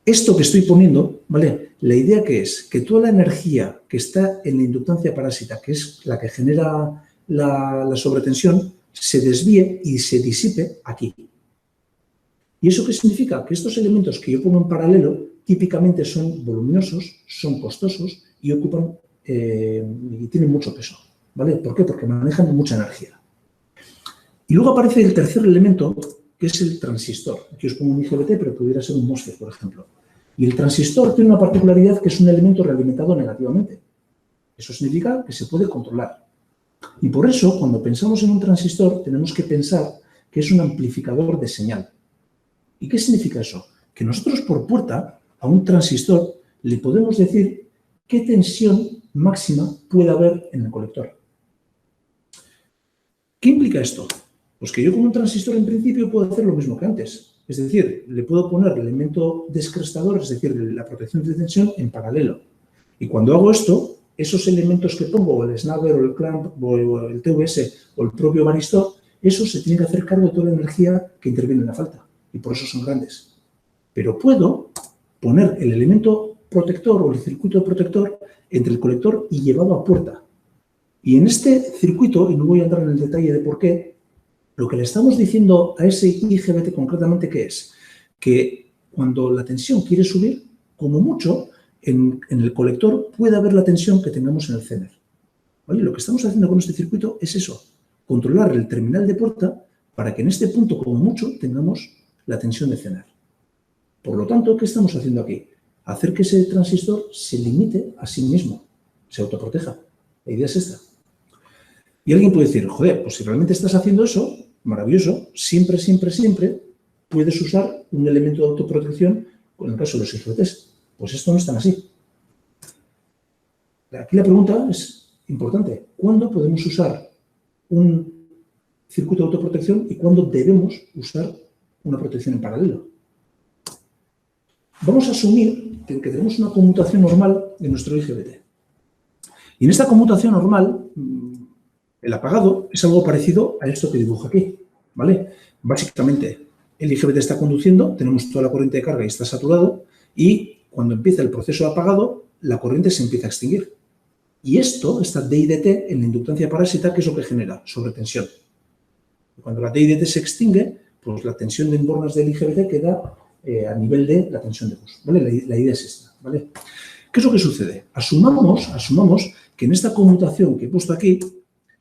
Esto que estoy poniendo, ¿vale? La idea que es que toda la energía que está en la inductancia parásita, que es la que genera la sobretensión, se desvíe y se disipe aquí. ¿Y eso qué significa? Que estos elementos que yo pongo en paralelo típicamente son voluminosos, son costosos y ocupan y tienen mucho peso, ¿vale? ¿Por qué? Porque manejan mucha energía. Y luego aparece el tercer elemento, que es el transistor. Aquí os pongo un IGBT, pero pudiera ser un MOSFET, por ejemplo. Y el transistor tiene una particularidad que es un elemento realimentado negativamente. Eso significa que se puede controlar. Y por eso, cuando pensamos en un transistor, tenemos que pensar que es un amplificador de señal. ¿Y qué significa eso? Que nosotros por puerta a un transistor le podemos decir qué tensión máxima puede haber en el colector. ¿Qué implica esto? Pues que yo con un transistor en principio puedo hacer lo mismo que antes. Es decir, le puedo poner el elemento descrestador, es decir, la protección de tensión en paralelo. Y cuando hago esto, esos elementos que pongo, el snapper o el clamp o el TVS o el propio varistor, esos se tienen que hacer cargo de toda la energía que interviene en la falta. Y por eso son grandes. Pero puedo poner el elemento protector o el circuito protector entre el colector y llevado a puerta. Y en este circuito, y no voy a entrar en el detalle de por qué, lo que le estamos diciendo a ese IGBT concretamente, ¿qué es? Que cuando la tensión quiere subir, como mucho, en el colector puede haber la tensión que tengamos en el Zener. ¿Vale? Lo que estamos haciendo con este circuito es eso, controlar el terminal de puerta para que en este punto, como mucho, tengamos la tensión de Zener. Por lo tanto, ¿qué estamos haciendo aquí? Hacer que ese transistor se limite a sí mismo, se autoproteja. La idea es esta. Y alguien puede decir, joder, pues si realmente estás haciendo eso, maravilloso, siempre, siempre, siempre puedes usar un elemento de autoprotección con el caso de los IGBTs. Pues esto no es tan así. Aquí la pregunta es importante. ¿Cuándo podemos usar un circuito de autoprotección y cuándo debemos usar una protección en paralelo? Vamos a asumir que tenemos una conmutación normal de nuestro IGBT. Y en esta conmutación normal, el apagado es algo parecido a esto que dibujo aquí, ¿vale? Básicamente, el IGBT está conduciendo, tenemos toda la corriente de carga y está saturado, y cuando empieza el proceso de apagado, la corriente se empieza a extinguir. Y esto, esta DIDT, en la inductancia parásita, ¿qué es lo que genera? Sobretensión. Cuando la DIDT se extingue, pues la tensión de enbornas del IGBT queda a nivel de la tensión de bus, ¿vale? La idea es esta, ¿vale? ¿Qué es lo que sucede? Asumamos que en esta conmutación que he puesto aquí,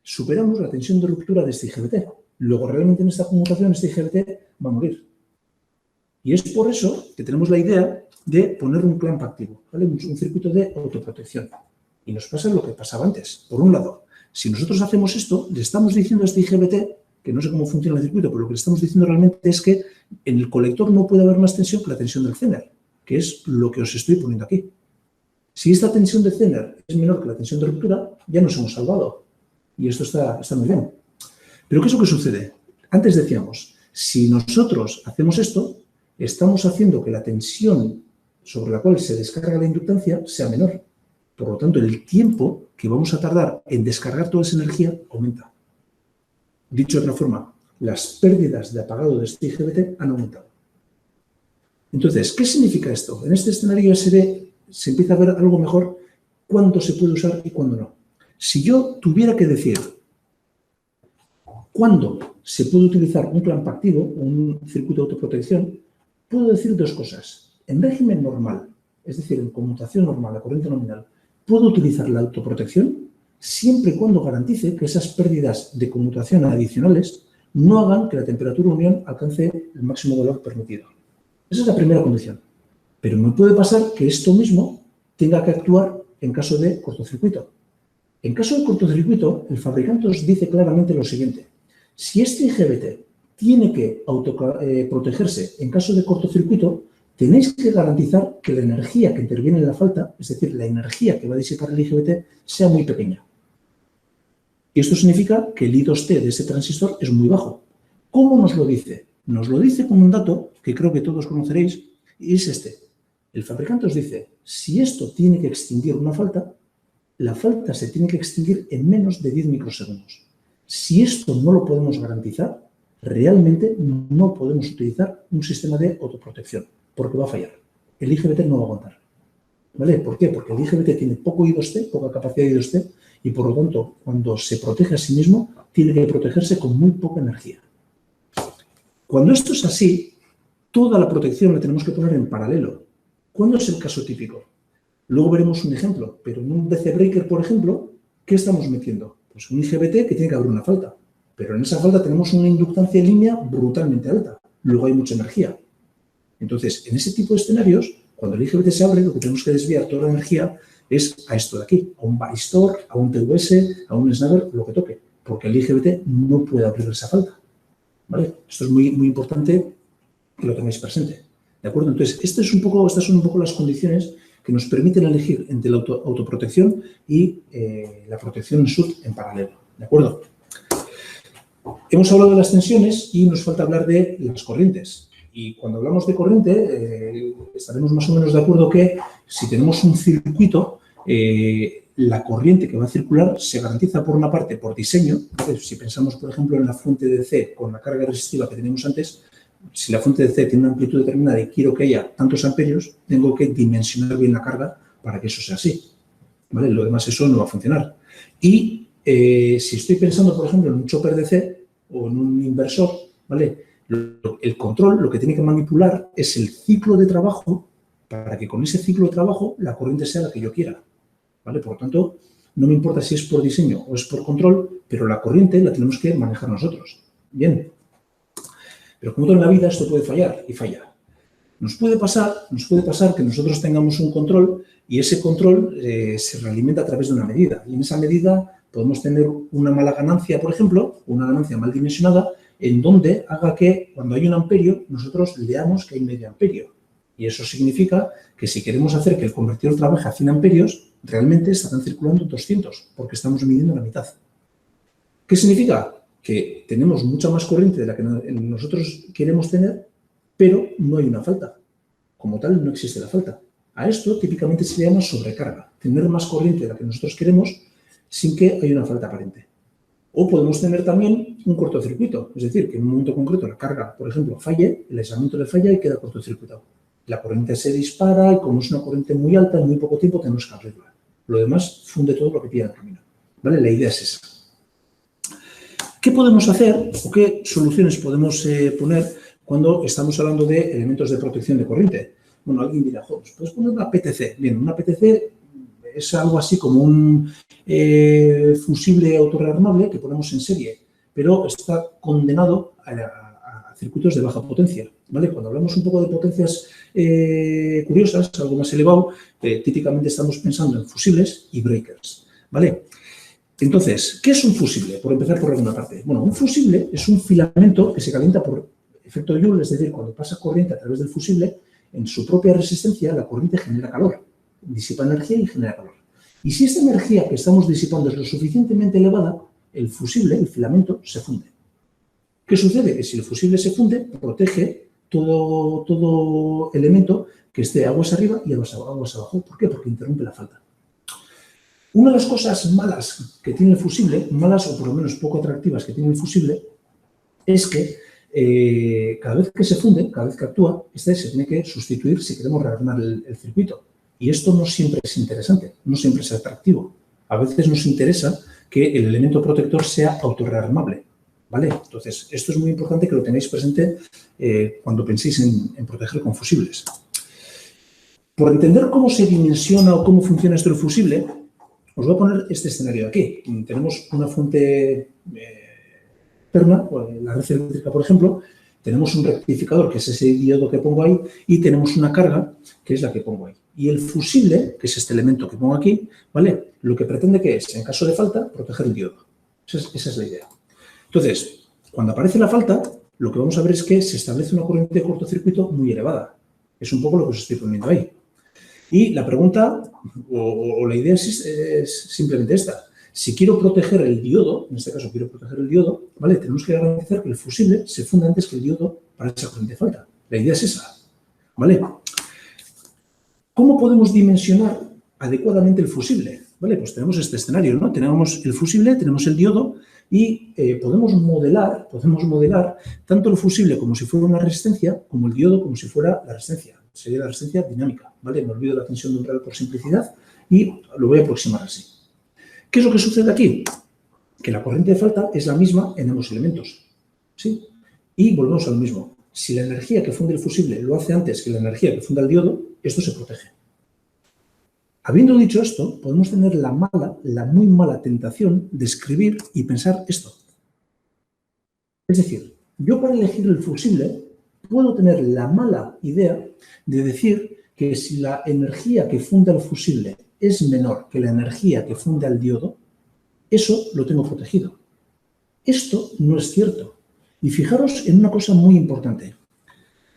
superamos la tensión de ruptura de este IGBT. Luego, realmente en esta conmutación, este IGBT va a morir. Y es por eso que tenemos la idea de poner un clamp activo, ¿vale? Un circuito de autoprotección. Y nos pasa lo que pasaba antes. Por un lado, si nosotros hacemos esto, le estamos diciendo a este IGBT, que no sé cómo funciona el circuito, pero lo que le estamos diciendo realmente es que en el colector no puede haber más tensión que la tensión del Zener, que es lo que os estoy poniendo aquí. Si esta tensión de Zener es menor que la tensión de ruptura, ya nos hemos salvado. Y esto está muy bien. Pero ¿qué es lo que sucede? Antes decíamos, si nosotros hacemos esto, estamos haciendo que la tensión sobre la cual se descarga la inductancia sea menor. Por lo tanto, el tiempo que vamos a tardar en descargar toda esa energía aumenta. Dicho de otra forma, las pérdidas de apagado de este IGBT han aumentado. Entonces, ¿qué significa esto? En este escenario se empieza a ver algo mejor cuándo se puede usar y cuándo no. Si yo tuviera que decir cuándo se puede utilizar un clamp activo o un circuito de autoprotección, puedo decir dos cosas. En régimen normal, es decir, en conmutación normal, la corriente nominal, puedo utilizar la autoprotección siempre y cuando garantice que esas pérdidas de conmutación adicionales no hagan que la temperatura unión alcance el máximo valor permitido. Esa es la primera condición. Pero no puede pasar que esto mismo tenga que actuar en caso de cortocircuito. En caso de cortocircuito, el fabricante os dice claramente lo siguiente. Si este IGBT tiene que protegerse en caso de cortocircuito, tenéis que garantizar que la energía que interviene en la falta, es decir, la energía que va a disipar el IGBT, sea muy pequeña. Y esto significa que el I2T de ese transistor es muy bajo. ¿Cómo nos lo dice? Nos lo dice con un dato que creo que todos conoceréis, y es este. El fabricante os dice, si esto tiene que extinguir una falta, la falta se tiene que extinguir en menos de 10 microsegundos. Si esto no lo podemos garantizar, realmente no podemos utilizar un sistema de autoprotección, porque va a fallar. El IGBT no va a aguantar. ¿Vale? ¿Por qué? Porque el IGBT tiene poco I2T, poca capacidad de I2T, y por lo tanto, cuando se protege a sí mismo, tiene que protegerse con muy poca energía. Cuando esto es así, toda la protección la tenemos que poner en paralelo. ¿Cuándo es el caso típico? Luego veremos un ejemplo, pero en un DC breaker, por ejemplo, ¿qué estamos metiendo? Pues un IGBT que tiene que haber una falta, pero en esa falta tenemos una inductancia en línea brutalmente alta. Luego hay mucha energía. Entonces, en ese tipo de escenarios, cuando el IGBT se abre, lo que tenemos que desviar toda la energía es a esto de aquí, a un varistor, a un TVS, a un snagger, lo que toque, porque el IGBT no puede abrir esa falta. ¿Vale? Esto es muy, muy importante que lo tengáis presente. ¿De acuerdo? Entonces, estas son un poco las condiciones que nos permiten elegir entre la autoprotección y la protección SUT en paralelo. ¿De acuerdo? Hemos hablado de las tensiones y nos falta hablar de las corrientes. Y cuando hablamos de corriente, estaremos más o menos de acuerdo que si tenemos un circuito, la corriente que va a circular se garantiza por una parte por diseño. Si pensamos, por ejemplo, en la fuente de DC con la carga resistiva que teníamos antes, si la fuente de C tiene una amplitud determinada y quiero que haya tantos amperios, tengo que dimensionar bien la carga para que eso sea así. ¿Vale? Lo demás eso no va a funcionar. Y si estoy pensando, por ejemplo, en un chopper de C o en un inversor, ¿vale? El control lo que tiene que manipular es el ciclo de trabajo para que con ese ciclo de trabajo la corriente sea la que yo quiera. ¿Vale? Por lo tanto, no me importa si es por diseño o es por control, pero la corriente la tenemos que manejar nosotros. Bien. Pero como todo en la vida, esto puede fallar y falla. Nos puede pasar que nosotros tengamos un control y ese control se realimenta a través de una medida. Y en esa medida podemos tener una mala ganancia, por ejemplo, una ganancia mal dimensionada, en donde haga que cuando hay un amperio, nosotros leamos que hay medio amperio. Y eso significa que si queremos hacer que el convertidor trabaje a 100 amperios, realmente estarán circulando 200, porque estamos midiendo la mitad. ¿Qué significa? Que tenemos mucha más corriente de la que nosotros queremos tener, pero no hay una falta. Como tal, no existe la falta. A esto típicamente se le llama sobrecarga, tener más corriente de la que nosotros queremos sin que haya una falta aparente. O podemos tener también un cortocircuito, es decir, que en un momento concreto la carga, por ejemplo, falle, el aislamiento le falla y queda cortocircuitado. La corriente se dispara y como es una corriente muy alta, en muy poco tiempo tenemos que abrirla. Lo demás funde todo lo que pilla en el camino. ¿Vale? La idea es esa. ¿Qué podemos hacer o qué soluciones podemos poner cuando estamos hablando de elementos de protección de corriente? Bueno, alguien dirá, pues puedes poner una PTC. Bien, una PTC es algo así como un fusible autorrearmable que ponemos en serie, pero está condenado a circuitos de baja potencia. ¿Vale? Cuando hablamos un poco de potencias curiosas, algo más elevado, típicamente estamos pensando en fusibles y breakers. ¿Vale? Entonces, ¿qué es un fusible? Por empezar por alguna parte. Bueno, un fusible es un filamento que se calienta por efecto de Joule, es decir, cuando pasa corriente a través del fusible, en su propia resistencia la corriente genera calor, disipa energía y genera calor. Y si esta energía que estamos disipando es lo suficientemente elevada, el fusible, el filamento, se funde. ¿Qué sucede? Que si el fusible se funde, protege todo elemento que esté aguas arriba y aguas abajo. ¿Por qué? Porque interrumpe la falta. Una de las cosas malas que tiene el fusible, malas o por lo menos poco atractivas que tiene el fusible, es que cada vez que se funde, cada vez que actúa, este se tiene que sustituir si queremos rearmar el circuito. Y esto no siempre es interesante, no siempre es atractivo. A veces nos interesa que el elemento protector sea autorrearmable, ¿vale? Entonces, esto es muy importante que lo tengáis presente cuando penséis en proteger con fusibles. Por entender cómo se dimensiona o cómo funciona esto del fusible, Os voy a poner este escenario de aquí. Tenemos una fuente externa, la red eléctrica, por ejemplo, tenemos un rectificador, que es ese diodo que pongo ahí, y tenemos una carga, que es la que pongo ahí. Y el fusible, que es este elemento que pongo aquí, ¿vale? Lo que pretende que es, en caso de falta, proteger el diodo. Esa es la idea. Entonces, cuando aparece la falta, lo que vamos a ver es que se establece una corriente de cortocircuito muy elevada. Es un poco lo que os estoy poniendo ahí. Y la pregunta, o la idea es simplemente esta. Si quiero proteger el diodo, en este caso quiero proteger el diodo, ¿vale? Tenemos que garantizar que el fusible se funda antes que el diodo para esa corriente de falta. La idea es esa, ¿vale? ¿Cómo podemos dimensionar adecuadamente el fusible? ¿Vale? Pues tenemos este escenario, ¿no? Tenemos el fusible, tenemos el diodo y podemos modelar tanto el fusible como si fuera una resistencia, como el diodo como si fuera la resistencia. Sería la resistencia dinámica, ¿vale? Me olvido la tensión de umbral por simplicidad y lo voy a aproximar así. ¿Qué es lo que sucede aquí? Que la corriente de falta es la misma en ambos elementos, ¿sí? Y volvemos a lo mismo. Si la energía que funde el fusible lo hace antes que la energía que funda el diodo, esto se protege. Habiendo dicho esto, podemos tener la muy mala tentación de escribir y pensar esto. Es decir, yo para elegir el fusible puedo tener la mala idea de decir que si la energía que funda el fusible es menor que la energía que funda el diodo, eso lo tengo protegido. Esto no es cierto. Y fijaros en una cosa muy importante.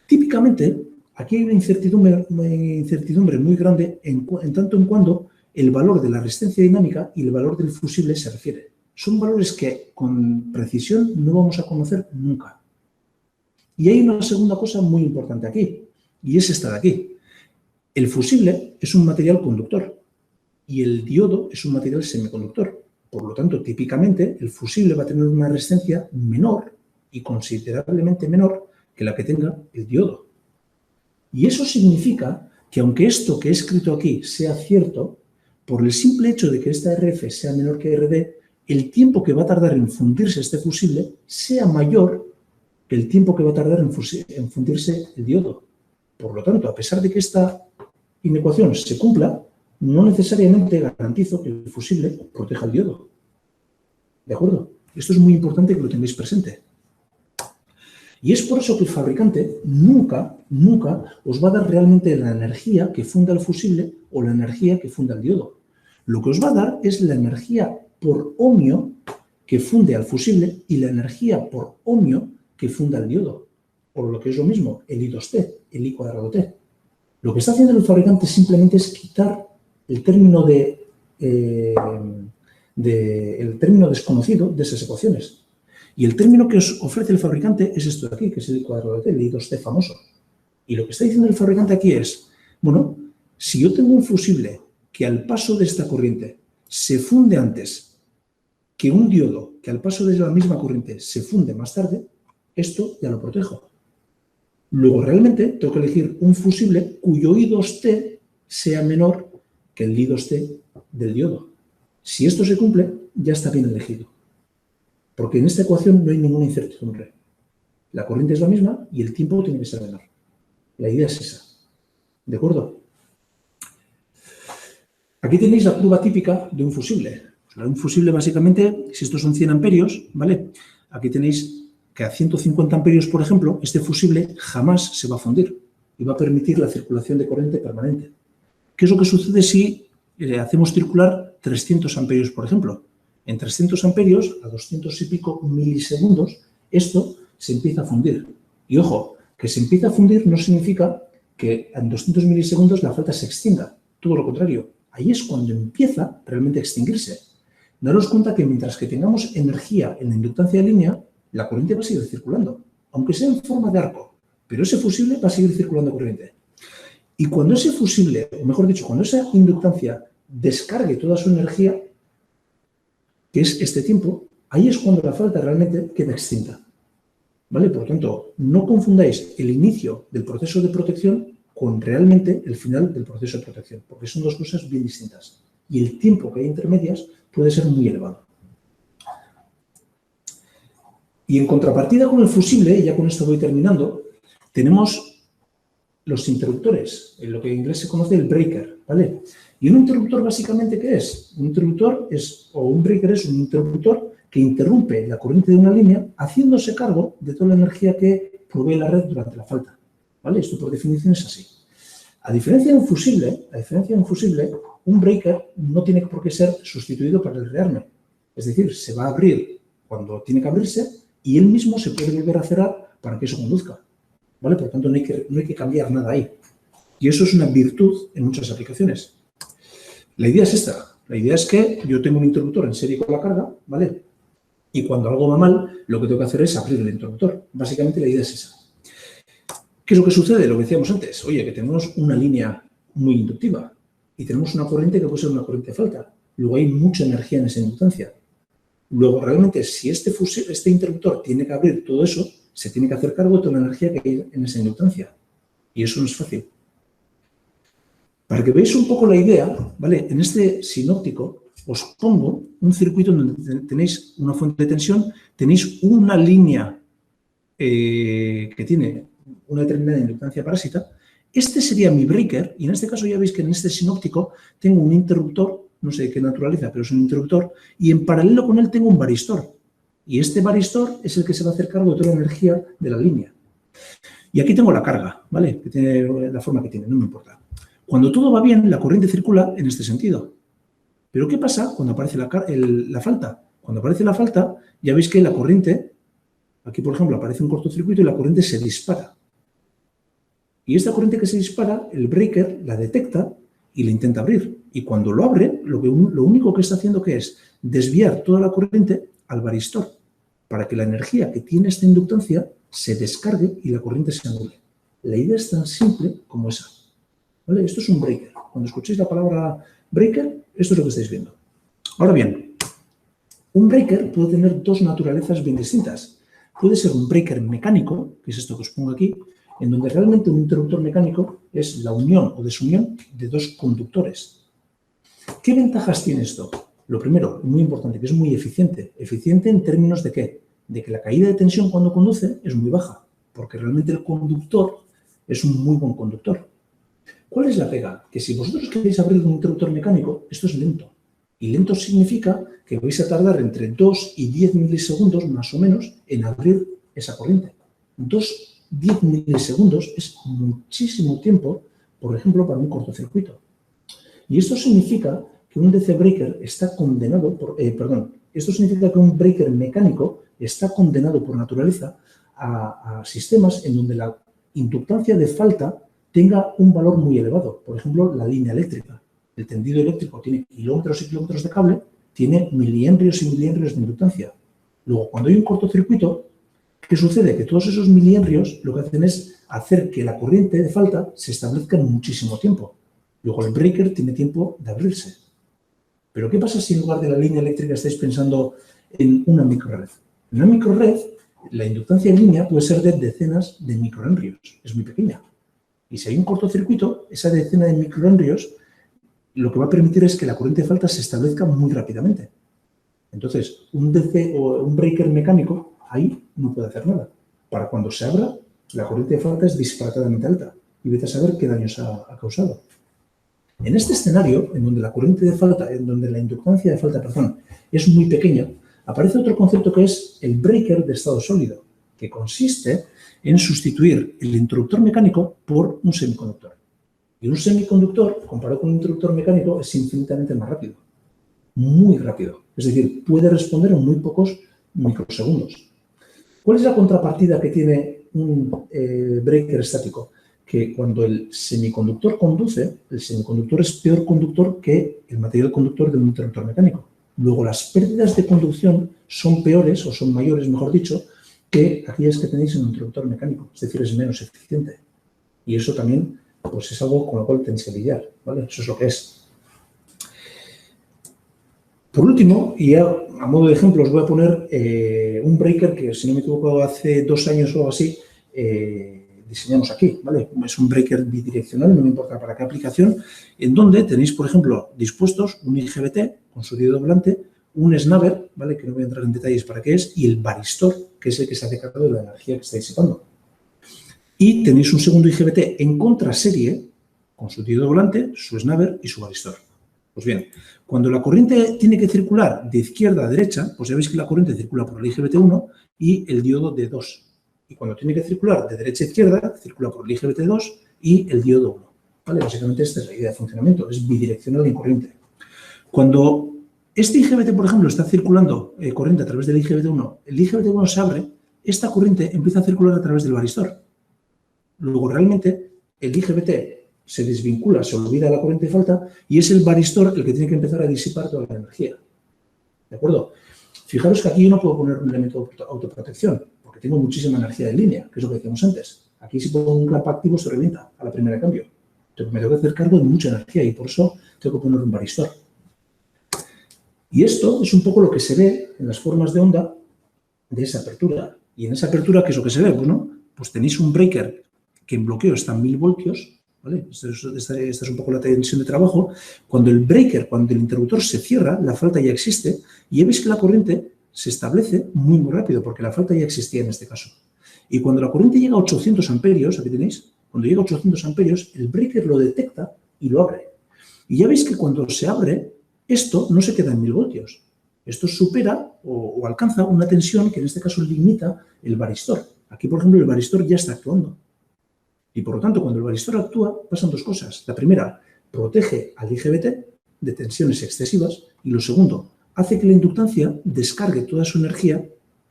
Típicamente, aquí hay una incertidumbre muy grande en tanto en cuando el valor de la resistencia dinámica y el valor del fusible se refiere. Son valores que con precisión no vamos a conocer nunca. Y hay una segunda cosa muy importante aquí, y es esta de aquí. El fusible es un material conductor y el diodo es un material semiconductor. Por lo tanto, típicamente, el fusible va a tener una resistencia menor y considerablemente menor que la que tenga el diodo. Y eso significa que aunque esto que he escrito aquí sea cierto, por el simple hecho de que esta RF sea menor que RD, el tiempo que va a tardar en fundirse este fusible sea mayor que el tiempo que va a tardar en fundirse el diodo. Por lo tanto, a pesar de que esta inecuación se cumpla, no necesariamente garantizo que el fusible proteja el diodo. ¿De acuerdo? Esto es muy importante que lo tengáis presente. Y es por eso que el fabricante nunca os va a dar realmente la energía que funda el fusible o la energía que funda el diodo. Lo que os va a dar es la energía por ohmio que funde al fusible y la energía por ohmio que funda el diodo. Por lo que es lo mismo, el I2T, el I cuadrado T. Lo que está haciendo el fabricante simplemente es quitar el término el término desconocido de esas ecuaciones. Y el término que os ofrece el fabricante es esto de aquí, que es el I cuadrado de T, el I2T famoso. Y lo que está diciendo el fabricante aquí es, bueno, si yo tengo un fusible que al paso de esta corriente se funde antes que un diodo que al paso de la misma corriente se funde más tarde, esto ya lo protejo. Luego realmente tengo que elegir un fusible cuyo I2T sea menor que el I2T del diodo. Si esto se cumple, ya está bien elegido. Porque en esta ecuación no hay ninguna incertidumbre. La corriente es la misma y el tiempo tiene que ser menor. La idea es esa. ¿De acuerdo? Aquí tenéis la curva típica de un fusible. Un fusible, básicamente, si estos son 100 amperios, ¿vale? Aquí tenéis que a 150 amperios, por ejemplo, este fusible jamás se va a fundir y va a permitir la circulación de corriente permanente. ¿Qué es lo que sucede si hacemos circular 300 amperios, por ejemplo? En 300 amperios, a 200 y pico milisegundos, esto se empieza a fundir. Y ojo, que se empieza a fundir no significa que en 200 milisegundos la falta se extinga. Todo lo contrario. Ahí es cuando empieza realmente a extinguirse. Daros cuenta que mientras que tengamos energía en la inductancia de línea, la corriente va a seguir circulando, aunque sea en forma de arco, pero ese fusible va a seguir circulando corriente. Y cuando ese fusible, o mejor dicho, cuando esa inductancia descargue toda su energía, que es este tiempo, ahí es cuando la falta realmente queda extinta. ¿Vale? Por lo tanto, no confundáis el inicio del proceso de protección con realmente el final del proceso de protección, porque son dos cosas bien distintas. Y el tiempo que hay entre medias puede ser muy elevado. Y en contrapartida con el fusible, y ya con esto voy terminando, tenemos los interruptores, en lo que en inglés se conoce el breaker, ¿vale? Y un interruptor básicamente, ¿qué es? Un interruptor o un breaker es un interruptor que interrumpe la corriente de una línea haciéndose cargo de toda la energía que provee la red durante la falta, ¿vale? Esto por definición es así. A diferencia de un fusible, un breaker no tiene por qué ser sustituido para el rearme. Es decir, se va a abrir cuando tiene que abrirse y él mismo se puede volver a cerrar para que eso conduzca, ¿vale? Por lo tanto, no hay que cambiar nada ahí. Y eso es una virtud en muchas aplicaciones. La idea es esta. La idea es que yo tengo un interruptor en serie con la carga, ¿vale? Y cuando algo va mal, lo que tengo que hacer es abrir el interruptor. Básicamente la idea es esa. ¿Qué es lo que sucede? Lo que decíamos antes. Oye, que tenemos una línea muy inductiva y tenemos una corriente que puede ser una corriente de falta. Luego hay mucha energía en esa inductancia. Luego, realmente, si este interruptor tiene que abrir todo eso, se tiene que hacer cargo de toda la energía que hay en esa inductancia. Y eso no es fácil. Para que veáis un poco la idea, ¿vale? En este sinóptico os pongo un circuito donde tenéis una fuente de tensión, tenéis una línea que tiene una determinada inductancia parásita. Este sería mi breaker y en este caso ya veis que en este sinóptico tengo un interruptor, no sé de qué naturaleza, pero es un interruptor, y en paralelo con él tengo un varistor. Y este varistor es el que se va a hacer cargo de toda la energía de la línea. Y aquí tengo la carga, ¿vale? Que tiene la forma que tiene, no me importa. Cuando todo va bien, la corriente circula en este sentido. Pero ¿qué pasa cuando aparece la falta? Cuando aparece la falta, ya veis que la corriente, aquí por ejemplo aparece un cortocircuito y la corriente se dispara. Y esta corriente que se dispara, el breaker la detecta y la intenta abrir. Y cuando lo abre, lo único que está haciendo que es desviar toda la corriente al varistor para que la energía que tiene esta inductancia se descargue y la corriente se anule. La idea es tan simple como esa. ¿Vale? Esto es un breaker. Cuando escuchéis la palabra breaker, esto es lo que estáis viendo. Ahora bien, un breaker puede tener dos naturalezas bien distintas. Puede ser un breaker mecánico, que es esto que os pongo aquí, en donde realmente un interruptor mecánico es la unión o desunión de dos conductores. ¿Qué ventajas tiene esto? Lo primero, muy importante, que es muy eficiente. ¿Eficiente en términos de qué? De que la caída de tensión cuando conduce es muy baja, porque realmente el conductor es un muy buen conductor. ¿Cuál es la pega? Que si vosotros queréis abrir un interruptor mecánico, esto es lento. Y lento significa que vais a tardar entre 2 y 10 milisegundos, más o menos, en abrir esa corriente. 10 milisegundos es muchísimo tiempo, por ejemplo, para un cortocircuito. Y esto significa que un DC breaker está condenado esto significa que un breaker mecánico está condenado por naturaleza a sistemas en donde la inductancia de falta tenga un valor muy elevado. Por ejemplo, la línea eléctrica. El tendido eléctrico tiene kilómetros y kilómetros de cable, tiene milihenrios y milihenrios de inductancia. Luego, cuando hay un cortocircuito, ¿qué sucede? Que todos esos milihenrios lo que hacen es hacer que la corriente de falta se establezca en muchísimo tiempo. Luego el breaker tiene tiempo de abrirse. Pero ¿qué pasa si en lugar de la línea eléctrica estáis pensando en una microred? En una microred, la inductancia en línea puede ser de decenas de microhenrios. Es muy pequeña. Y si hay un cortocircuito, esa decena de microhenrios lo que va a permitir es que la corriente de falta se establezca muy rápidamente. Entonces, un DC o un breaker mecánico ahí no puede hacer nada. Para cuando se abra, la corriente de falta es disparatadamente alta y vete a saber qué daños ha causado. En este escenario, en donde la corriente de falta, en donde la inductancia de falta, es muy pequeña, aparece otro concepto que es el breaker de estado sólido, que consiste en sustituir el interruptor mecánico por un semiconductor. Y un semiconductor, comparado con un interruptor mecánico, es infinitamente más rápido. Muy rápido. Es decir, puede responder en muy pocos microsegundos. ¿Cuál es la contrapartida que tiene un breaker estático? Que cuando el semiconductor conduce, el semiconductor es peor conductor que el material conductor de un interruptor mecánico. Luego, las pérdidas de conducción son peores, o son mayores, mejor dicho, que aquellas que tenéis en un interruptor mecánico. Es decir, es menos eficiente. Y eso también pues, es algo con lo cual tenéis que lidiar, ¿vale? Eso es lo que es. Por último, y ya a modo de ejemplo, os voy a poner un breaker que, si no me equivoco, hace 2 años o algo así, diseñamos aquí, ¿vale? Es un breaker bidireccional, no me importa para qué aplicación, en donde tenéis, por ejemplo, dispuestos un IGBT con su diodo doblante, un snabber, ¿vale? Que no voy a entrar en detalles para qué es, y el varistor, que es el que se hace cargo de la energía que está disipando. Y tenéis un segundo IGBT en contraserie con su diodo volante, su snabber y su varistor. Pues bien, cuando la corriente tiene que circular de izquierda a derecha, pues ya veis que la corriente circula por el IGBT1 y el diodo D2. Y cuando tiene que circular de derecha a izquierda, circula por el IGBT2 y el diodo 1. ¿Vale? Básicamente esta es la idea de funcionamiento, es bidireccional en corriente. Cuando este IGBT, por ejemplo, está circulando corriente a través del IGBT1, el IGBT1 se abre, esta corriente empieza a circular a través del varistor. Luego, realmente, el IGBT se desvincula, se olvida la corriente de falta y es el varistor el que tiene que empezar a disipar toda la energía. ¿De acuerdo? Fijaros que aquí yo no puedo poner un elemento de autoprotección, porque tengo muchísima energía de línea, que es lo que decíamos antes. Aquí si pongo un clamp activo se revienta a la primera de cambio. Entonces me tengo que hacer cargo de mucha energía y por eso tengo que poner un varistor. Y esto es un poco lo que se ve en las formas de onda de esa apertura. Y en esa apertura, ¿qué es lo que se ve? Bueno, pues tenéis un breaker que en bloqueo está en 1000 voltios, ¿vale? Esta es un poco la tensión de trabajo. Cuando el breaker, cuando el interruptor se cierra, la falta ya existe y ya veis que la corriente se establece muy, muy rápido porque la falta ya existía en este caso. Y cuando la corriente llega a 800 amperios, aquí tenéis, cuando llega a 800 amperios, el breaker lo detecta y lo abre. Y ya veis que cuando se abre, esto no se queda en 1000 voltios. Esto supera o alcanza una tensión que en este caso limita el varistor. Aquí, por ejemplo, el varistor ya está actuando. Y por lo tanto, cuando el varistor actúa, pasan dos cosas. La primera, protege al IGBT de tensiones excesivas. Y lo segundo, hace que la inductancia descargue toda su energía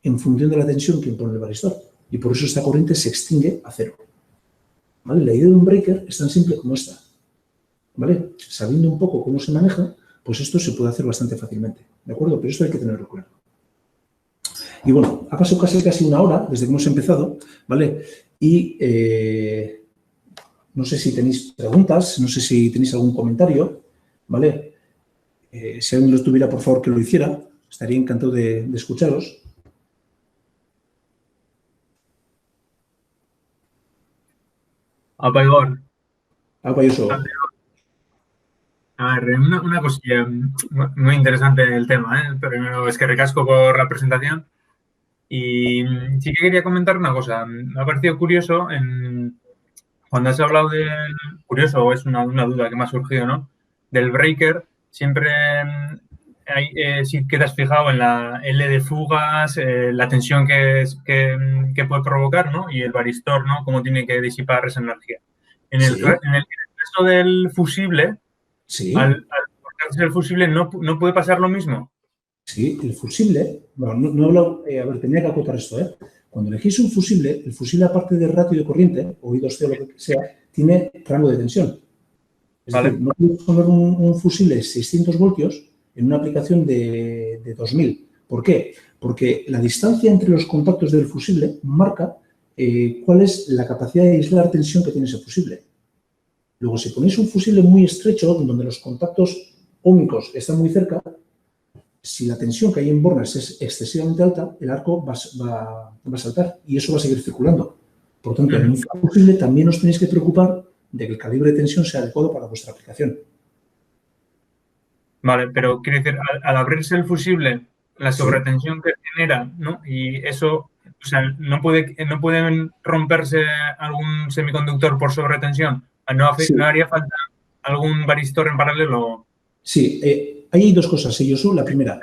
en función de la tensión que impone el varistor. Y por eso esta corriente se extingue a cero. ¿Vale? La idea de un breaker es tan simple como esta. ¿Vale? Sabiendo un poco cómo se maneja, pues esto se puede hacer bastante fácilmente. ¿De acuerdo? Pero esto hay que tenerlo claro. Y bueno, ha pasado casi una hora desde que hemos empezado, ¿vale? Y no sé si tenéis preguntas, no sé si tenéis algún comentario, ¿vale? Si alguien lo tuviera, por favor, que lo hiciera. Estaría encantado de escucharos. Apa, Igor. Apa, yo soy. A ver, una cosilla muy interesante el tema, ¿eh? Primero es que recasco por la presentación y sí que quería comentar una cosa. Me ha parecido curioso cuando has hablado del... Curioso, es una duda que me ha surgido, ¿no? Del breaker, siempre sí que te has fijado en la L de fugas, la tensión que puede provocar, ¿no? Y el varistor, ¿no? Cómo tiene que disipar esa energía. En el caso del fusible, Sí. al cortarse el fusible, ¿no puede pasar lo mismo? Sí, el fusible, bueno, no he hablado, a ver, tenía que acotar esto, ¿eh? Cuando elegís un fusible, el fusible, aparte de ratio de corriente, o I2C o lo que sea, tiene rango de tensión. Es decir, no puedes poner un fusible de 600 voltios en una aplicación de 2000. ¿Por qué? Porque la distancia entre los contactos del fusible marca cuál es la capacidad de aislar tensión que tiene ese fusible. Luego, si ponéis un fusible muy estrecho, donde los contactos ómicos están muy cerca, si la tensión que hay en bornas es excesivamente alta, el arco va a saltar y eso va a seguir circulando. Por tanto, en un fusible también os tenéis que preocupar de que el calibre de tensión sea adecuado para vuestra aplicación. Vale, pero quiere decir, al abrirse el fusible, la sobretensión que genera, ¿no? Y eso, o sea, no pueden romperse algún semiconductor por sobretensión. ¿No haría falta algún varistor en paralelo? Sí, ahí hay dos cosas, Yosu. La primera,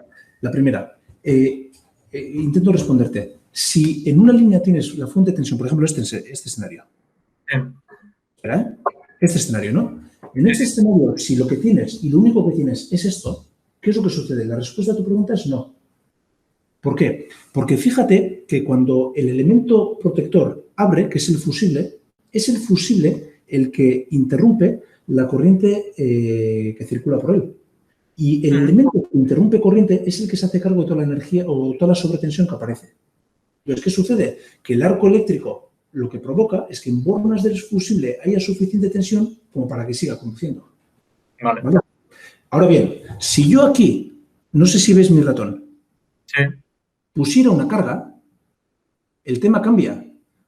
intento responderte. Si en una línea tienes la fuente de tensión, por ejemplo, este escenario. ¿Espera? Este escenario, ¿no? En este escenario, si lo que tienes y lo único que tienes es esto, ¿qué es lo que sucede? La respuesta a tu pregunta es no. ¿Por qué? Porque fíjate que cuando el elemento protector abre, que es el fusible el que interrumpe la corriente que circula por él. Y el elemento que interrumpe corriente es el que se hace cargo de toda la energía o toda la sobretensión que aparece. Entonces, ¿qué sucede? Que el arco eléctrico lo que provoca es que en bornas del fusible haya suficiente tensión como para que siga conduciendo. Vale. ¿Vale? Ahora bien, si yo aquí, no sé si ves mi ratón, pusiera una carga, el tema cambia.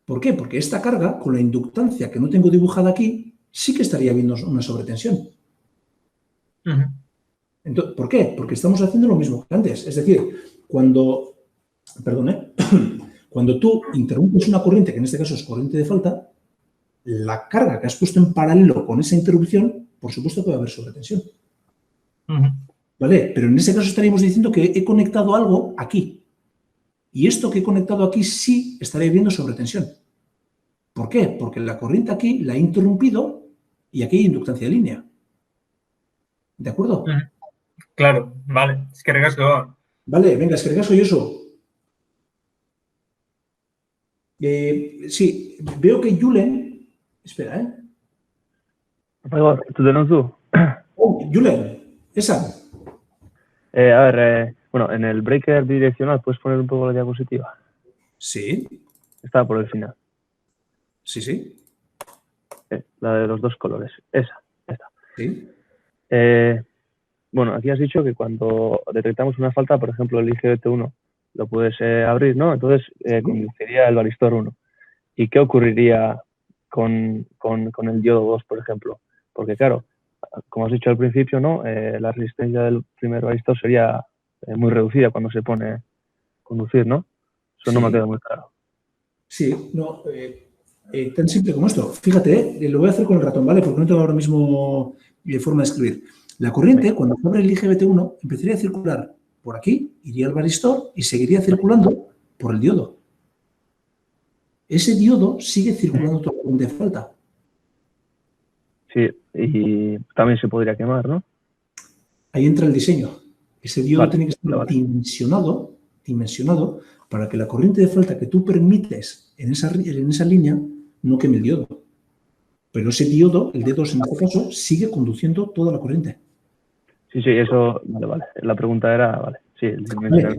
¿Por qué? Porque esta carga, con la inductancia que no tengo dibujada aquí, sí que estaría viendo una sobretensión. Entonces, ¿por qué? Porque estamos haciendo lo mismo que antes. Es decir, cuando tú interrumpes una corriente, que en este caso es corriente de falta, la carga que has puesto en paralelo con esa interrupción, por supuesto que va a haber sobretensión. ¿Vale? Pero en ese caso estaríamos diciendo que he conectado algo aquí. Y esto que he conectado aquí sí estaría viendo sobretensión. ¿Por qué? Porque la corriente aquí la he interrumpido y aquí hay inductancia de línea. ¿De acuerdo? Claro, vale. Es que recasco. Vale, venga, es que recasco yo eso. Sí, veo que Julen... Espera, ¿eh? Por favor, tu de tu. Oh, Julen, esa. A ver, bueno, en el breaker bidireccional, ¿puedes poner un poco la diapositiva? Sí. Está por el final. Sí, sí. La de los dos colores. Esa. Sí. Bueno, aquí has dicho que cuando detectamos una falta, por ejemplo, el IGBT1 lo puedes abrir, ¿no? Entonces conduciría el varistor 1. ¿Y qué ocurriría con el diodo 2, por ejemplo? Porque, claro, como has dicho al principio, ¿no? La resistencia del primer varistor sería muy reducida cuando se pone a conducir, ¿no? Eso no me ha quedado muy claro. Sí, no, tan simple como esto. Fíjate, lo voy a hacer con el ratón, ¿vale? Porque no tengo ahora mismo forma de escribir. La corriente, cuando se abre el IGBT1, empezaría a circular por aquí, iría al varistor y seguiría circulando por el diodo. Ese diodo sigue circulando toda la corriente de falta. Sí, y también se podría quemar, ¿no? Ahí entra el diseño. Ese diodo tiene que estar dimensionado para que la corriente de falta que tú permites en esa línea no queme el diodo. Pero ese diodo, el D2 en este caso, sigue conduciendo toda la corriente. Sí, eso, vale. La pregunta era, sí. Vale.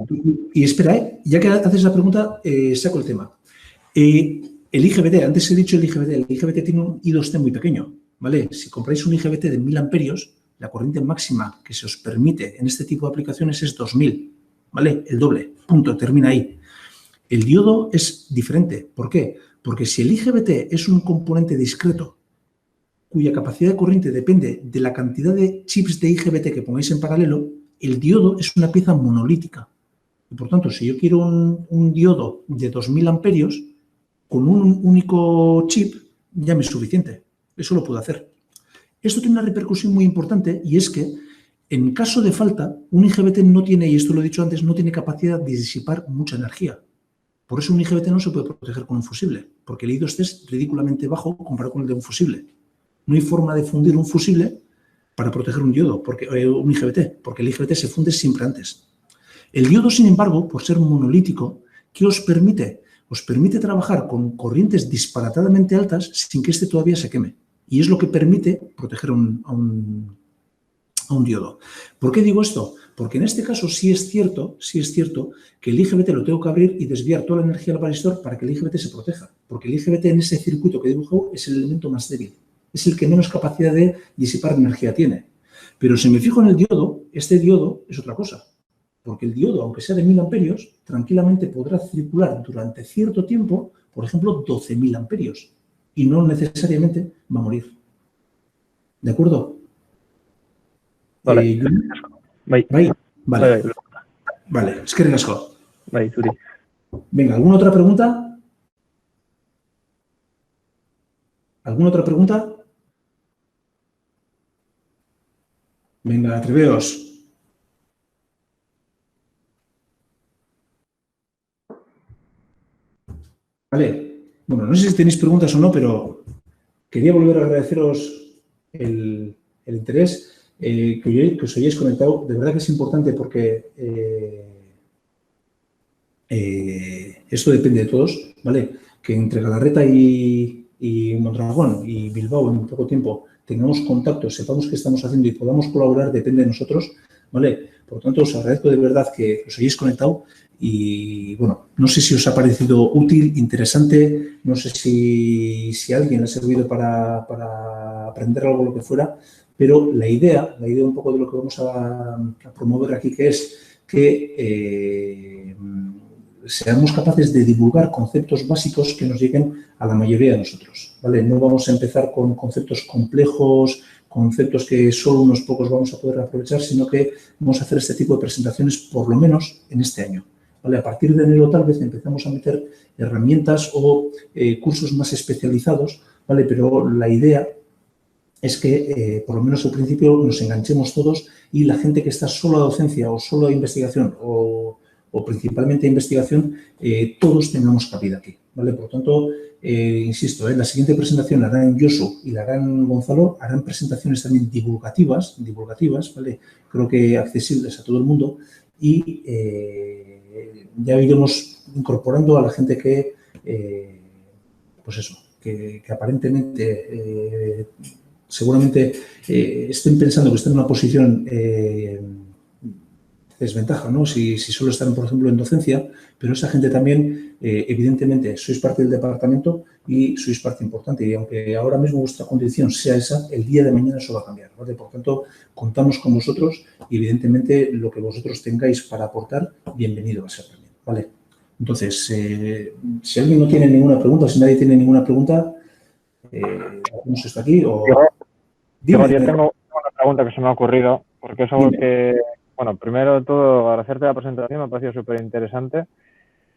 Y espera, ya que haces la pregunta, saco el tema. El IGBT, antes he dicho el IGBT tiene un I2C muy pequeño, ¿vale? Si compráis un IGBT de 1000 amperios, la corriente máxima que se os permite en este tipo de aplicaciones es 2000, ¿vale? El doble, punto, termina ahí. El diodo es diferente. ¿Por qué? Porque si el IGBT es un componente discreto cuya capacidad de corriente depende de la cantidad de chips de IGBT que pongáis en paralelo, el diodo es una pieza monolítica. Y por tanto, si yo quiero un diodo de 2000 amperios, con un único chip ya me es suficiente. Eso lo puedo hacer. Esto tiene una repercusión muy importante y es que en caso de falta, un IGBT no tiene, y esto lo he dicho antes, no tiene capacidad de disipar mucha energía. Por eso un IGBT no se puede proteger con un fusible, porque el I2C es ridículamente bajo comparado con el de un fusible. No hay forma de fundir un fusible para proteger un diodo, un IGBT, porque el IGBT se funde siempre antes. El diodo, sin embargo, por ser monolítico, ¿qué os permite? Os permite trabajar con corrientes disparatadamente altas sin que este todavía se queme. Y es lo que permite proteger a un diodo. ¿Por qué digo esto? Porque en este caso sí es cierto que el IGBT lo tengo que abrir y desviar toda la energía al varistor para que el IGBT se proteja. Porque el IGBT en ese circuito que he dibujado es el elemento más débil. Es el que menos capacidad de disipar energía tiene. Pero si me fijo en el diodo, este diodo es otra cosa. Porque el diodo, aunque sea de 1000 amperios, tranquilamente podrá circular durante cierto tiempo, por ejemplo, 12.000 amperios. Y no necesariamente va a morir. ¿De acuerdo? Vale. Vale, es que renasco. Vale, Zuri. Venga, ¿alguna otra pregunta? ¿Alguna otra pregunta? Venga, atreveos. Vale. Bueno, no sé si tenéis preguntas o no, pero quería volver a agradeceros el interés, que os hayáis conectado. De verdad que es importante porque esto depende de todos, ¿vale? Que entre Galarreta y Mondragón y Bilbao en poco tiempo tengamos contacto, sepamos qué estamos haciendo y podamos colaborar, depende de nosotros, ¿vale? Por lo tanto, os agradezco de verdad que os hayáis conectado y, bueno, no sé si os ha parecido útil, interesante, no sé si a alguien le ha servido para aprender algo, lo que fuera, pero la idea un poco de lo que vamos a promover aquí, que es que seamos capaces de divulgar conceptos básicos que nos lleguen a la mayoría de nosotros, ¿vale? No vamos a empezar con conceptos complejos, conceptos que solo unos pocos vamos a poder aprovechar, sino que vamos a hacer este tipo de presentaciones por lo menos en este año, ¿vale? A partir de enero tal vez empezamos a meter herramientas o cursos más especializados, ¿vale? Pero la idea es que, por lo menos al principio, nos enganchemos todos y la gente que está solo a docencia o solo a investigación o principalmente a investigación, todos tengamos cabida aquí, ¿vale? Por tanto, insisto, la siguiente presentación la harán Josu y la harán Gonzalo, harán presentaciones también divulgativas, ¿vale? Creo que accesibles a todo el mundo y ya iremos incorporando a la gente que, pues eso, que aparentemente seguramente estén pensando que están en una posición desventaja, ¿no? Si solo están, por ejemplo, en docencia, pero esa gente también, evidentemente, sois parte del departamento y sois parte importante. Y aunque ahora mismo vuestra condición sea esa, el día de mañana eso va a cambiar, ¿vale? Por tanto, contamos con vosotros y, evidentemente, lo que vosotros tengáis para aportar, bienvenido va a ser también, ¿vale? Entonces, si alguien no tiene ninguna pregunta, si nadie tiene ninguna pregunta, hacemos esto aquí o... Yo tengo una pregunta que se me ha ocurrido, porque es algo que, bueno, primero de todo, agradecerte la presentación, me ha parecido súper interesante.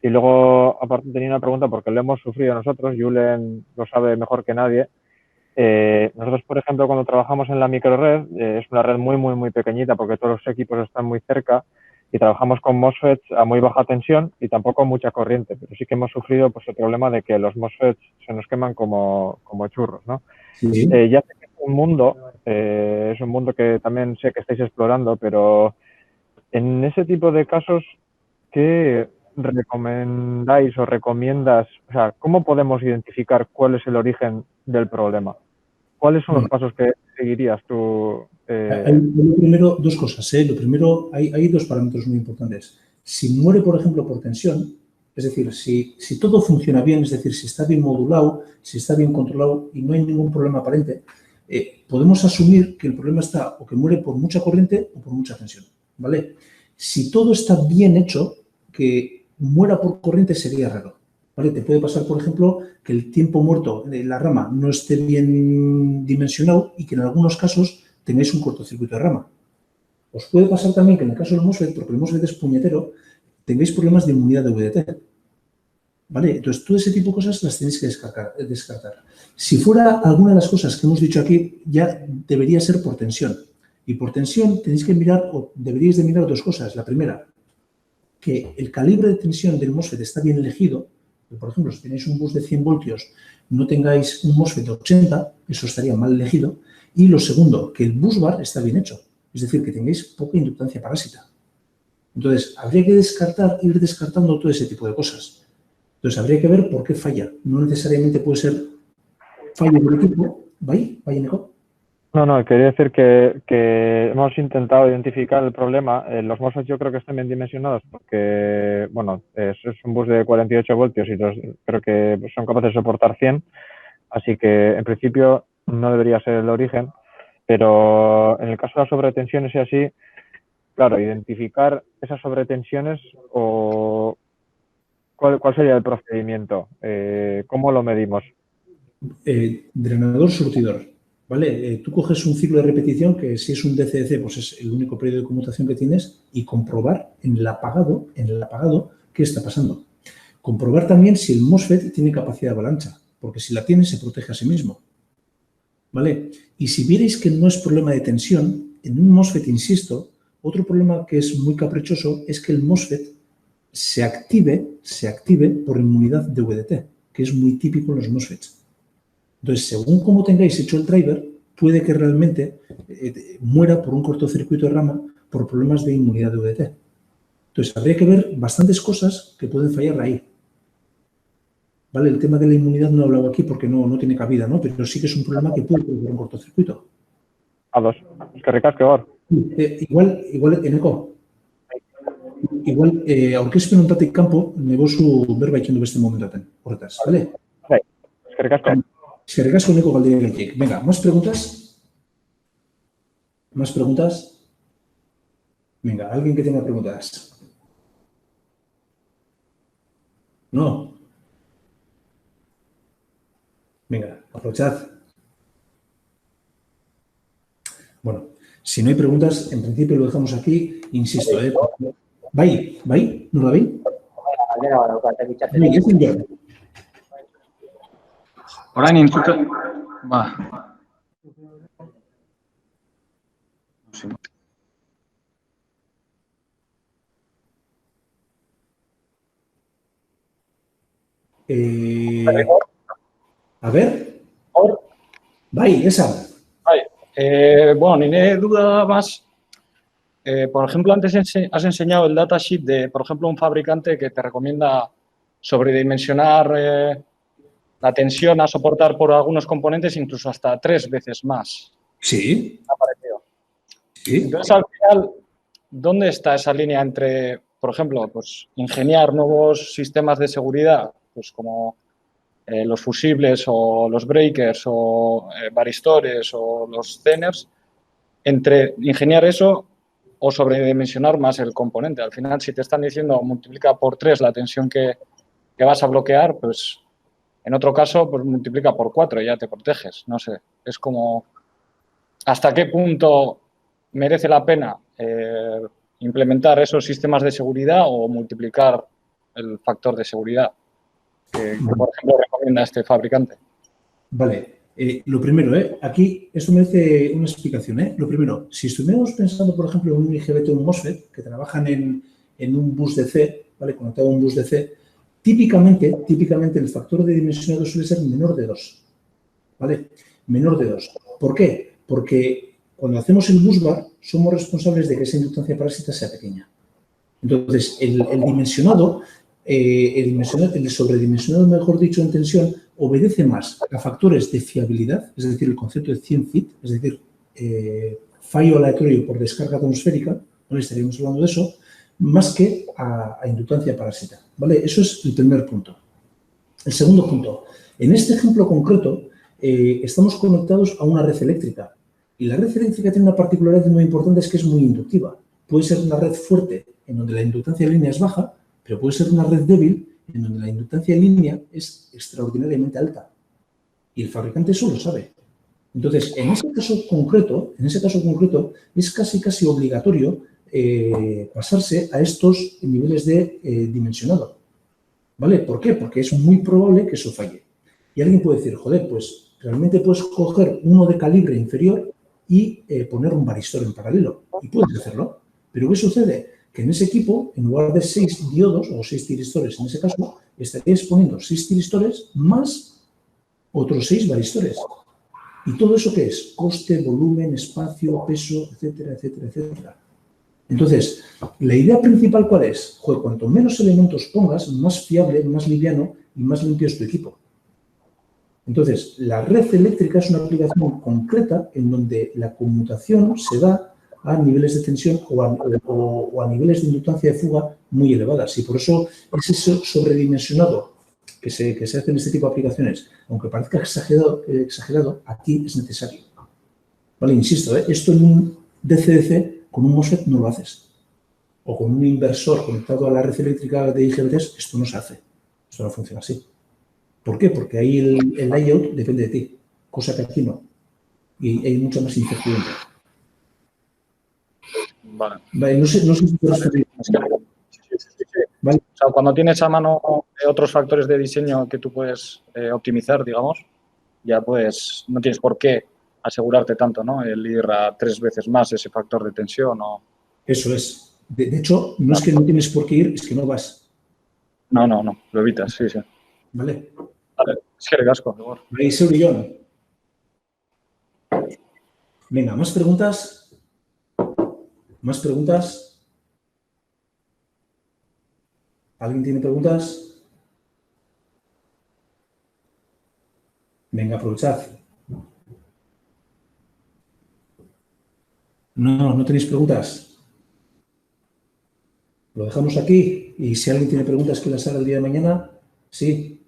Y luego, aparte, tenía una pregunta porque lo hemos sufrido nosotros, Julen lo sabe mejor que nadie. Nosotros, por ejemplo, cuando trabajamos en la microred, es una red muy, muy, muy pequeñita porque todos los equipos están muy cerca y trabajamos con MOSFETs a muy baja tensión y tampoco mucha corriente, pero sí que hemos sufrido pues el problema de que los MOSFETs se nos queman como churros, ¿no? Sí. Ya sé que es un mundo que también sé que estáis explorando, pero en ese tipo de casos, ¿qué recomendáis o recomiendas? O sea, ¿cómo podemos identificar cuál es el origen del problema? ¿Cuáles son los pasos que seguirías tú? Lo primero, dos cosas. Lo primero, hay dos parámetros muy importantes. Si muere, por ejemplo, por tensión, es decir, si todo funciona bien, es decir, si está bien modulado, si está bien controlado y no hay ningún problema aparente, podemos asumir que el problema está o que muere por mucha corriente o por mucha tensión, ¿vale? Si todo está bien hecho, que muera por corriente sería raro, ¿vale? Te puede pasar, por ejemplo, que el tiempo muerto de la rama no esté bien dimensionado y que en algunos casos tengáis un cortocircuito de rama. Os puede pasar también que en el caso del MOSFET, porque el MOSFET es puñetero, tengáis problemas de inmunidad de VDT. ¿Vale? Entonces, todo ese tipo de cosas las tenéis que descartar. Si fuera alguna de las cosas que hemos dicho aquí, ya debería ser por tensión. Y por tensión tenéis que mirar, o deberíais de mirar dos cosas. La primera, que el calibre de tensión del MOSFET está bien elegido. Por ejemplo, si tenéis un bus de 100 voltios, no tengáis un MOSFET de 80, eso estaría mal elegido. Y lo segundo, que el busbar está bien hecho. Es decir, que tengáis poca inductancia parásita. Entonces, habría que ir descartando todo ese tipo de cosas. Entonces, habría que ver por qué falla. No necesariamente puede ser fallo del equipo. ¿Vaya, Nico? No, quería decir que hemos intentado identificar el problema. Los MOSFETs yo creo que están bien dimensionados porque, bueno, es un bus de 48 voltios y creo que son capaces de soportar 100. Así que, en principio, no debería ser el origen. Pero en el caso de las sobretensiones y así, claro, identificar esas sobretensiones o ¿cuál sería el procedimiento? ¿Cómo lo medimos? Drenador surtidor, ¿vale? Tú coges un ciclo de repetición que si es un DCDC, pues es el único periodo de conmutación que tienes y comprobar en el apagado qué está pasando. Comprobar también si el MOSFET tiene capacidad de avalancha, porque si la tiene se protege a sí mismo, ¿vale? Y si vierais que no es problema de tensión, en un MOSFET, insisto, otro problema que es muy caprichoso es que el MOSFET se active por inmunidad de VDT, que es muy típico en los MOSFETs. Entonces, según cómo tengáis hecho el driver, puede que realmente muera por un cortocircuito de rama por problemas de inmunidad de VDT. Entonces, habría que ver bastantes cosas que pueden fallar ahí. ¿Vale? El tema de la inmunidad no he hablado aquí porque no tiene cabida, ¿no? Pero sí que es un problema que puede producir un cortocircuito. Ados. Es que recasque hor. Igual, Eneko. Igual, aurkezpen hontatik kanpo, negozu berba ikendu beste momentaten, horretaz, ¿vale? Sí, eskerrik asko. Eskerrik asko Eneko galderengatik. Venga, ¿más preguntas? ¿Más preguntas? Venga, alguien que tenga preguntas. No. Venga, aprovechad. Bueno, si no hay preguntas, en principio lo dejamos aquí. Insisto, Bai, nola bai? Bai, ez Orain entzuten, ba. A ver. Bai, esan. Bueno, nire duda más, por ejemplo, antes has enseñado el datasheet de, por ejemplo, un fabricante que te recomienda sobredimensionar la tensión a soportar por algunos componentes incluso hasta 3 veces más. Sí. ¿Me ha parecido? Sí. Entonces, al final, ¿dónde está esa línea entre, por ejemplo, pues ingeniar nuevos sistemas de seguridad, pues como los fusibles o los breakers o varistores o los zeners, entre ingeniar eso o sobredimensionar más el componente? Al final, si te están diciendo multiplica por 3 la tensión que vas a bloquear, pues en otro caso, pues multiplica por 4 y ya te proteges. No sé, es como hasta qué punto merece la pena implementar esos sistemas de seguridad o multiplicar el factor de seguridad que por ejemplo, recomienda este fabricante. Vale. Lo primero, aquí esto merece una explicación. Lo primero, si estuviéramos pensando, por ejemplo, en un IGBT o un MOSFET que trabajan en un bus DC, ¿vale? Conectado a un bus DC, típicamente el factor de dimensionado suele ser menor de 2, ¿vale? Menor de 2. ¿Por qué? Porque cuando hacemos el busbar somos responsables de que esa inductancia parásita sea pequeña. Entonces, el sobredimensionado, mejor dicho, en tensión, obedece más a factores de fiabilidad, es decir, el concepto de 100 fit, es decir, fallo aleatorio por descarga atmosférica, ¿vale? Estaríamos hablando de eso, más que a inductancia parásita, ¿vale? Eso es el primer punto. El segundo punto, en este ejemplo concreto, estamos conectados a una red eléctrica y la red eléctrica tiene una particularidad muy importante, es que es muy inductiva. Puede ser una red fuerte en donde la inductancia de línea es baja, pero puede ser una red débil en donde la inductancia de línea es extraordinariamente alta. Y el fabricante eso lo sabe. Entonces, en ese caso concreto, es casi obligatorio pasarse a estos niveles de dimensionado. ¿Vale? ¿Por qué? Porque es muy probable que eso falle. Y alguien puede decir, joder, pues realmente puedes coger uno de calibre inferior y poner un varistor en paralelo. Y puedes hacerlo. Pero ¿qué sucede? Que en ese equipo, en lugar de 6 diodos o 6 tiristores, en ese caso, estarías poniendo 6 tiristores más otros 6 varistores. ¿Y todo eso qué es? Coste, volumen, espacio, peso, etcétera, etcétera, etcétera. Entonces, la idea principal, ¿cuál es? Joder, cuanto menos elementos pongas, más fiable, más liviano y más limpio es tu equipo. Entonces, la red eléctrica es una aplicación concreta en donde la conmutación se da a niveles de tensión o a niveles de inductancia de fuga muy elevadas. Y por eso ese sobredimensionado que se hace en este tipo de aplicaciones, aunque parezca exagerado, aquí es necesario. Vale, insisto, esto en un DC-DC con un MOSFET no lo haces. O con un inversor conectado a la red eléctrica de IGBTs, esto no se hace. Esto no funciona así. ¿Por qué? Porque ahí el layout depende de ti, cosa que aquí no. Y hay mucha más incertidumbre. Vale, no sé si puedes responder. Sí. ¿Vale? O sea, cuando tienes a mano otros factores de diseño que tú puedes optimizar, digamos, ya pues no tienes por qué asegurarte tanto, ¿no? El ir a 3 veces más ese factor de tensión o... Eso es. De hecho, no es que no tienes por qué ir, es que no vas. No, lo evitas, sí. Vale. Vale, es que ricasco. Ahí se brillón. Venga, ¿más preguntas? ¿Más preguntas? ¿Alguien tiene preguntas? Venga, aprovechad. ¿No tenéis preguntas? Lo dejamos aquí y si alguien tiene preguntas que las haga el día de mañana, sí.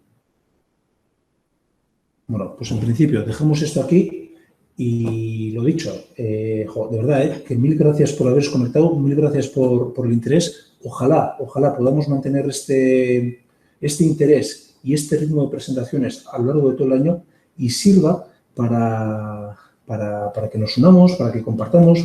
Bueno, pues en principio dejamos esto aquí y lo dicho, de verdad, que mil gracias por haberos conectado, mil gracias por el interés. Ojalá podamos mantener este interés y este ritmo de presentaciones a lo largo de todo el año y sirva para que nos unamos, para que compartamos,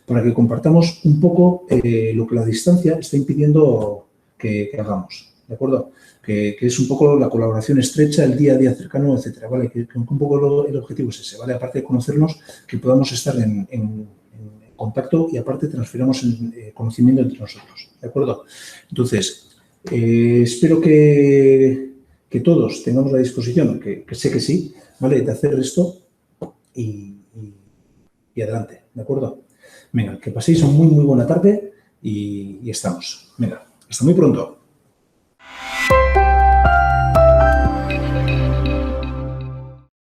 para que compartamos un poco lo que la distancia está impidiendo que hagamos. ¿de acuerdo? Que es un poco la colaboración estrecha, el día a día cercano, etcétera, ¿vale? Que un poco el objetivo es ese, ¿vale? Aparte de conocernos, que podamos estar en contacto y aparte transfiramos conocimiento entre nosotros, ¿de acuerdo? Entonces, espero que todos tengamos la disposición, que sé que sí, ¿vale? De hacer esto y adelante, ¿de acuerdo? Venga, que paséis una muy buena tarde y estamos. Venga, hasta muy pronto.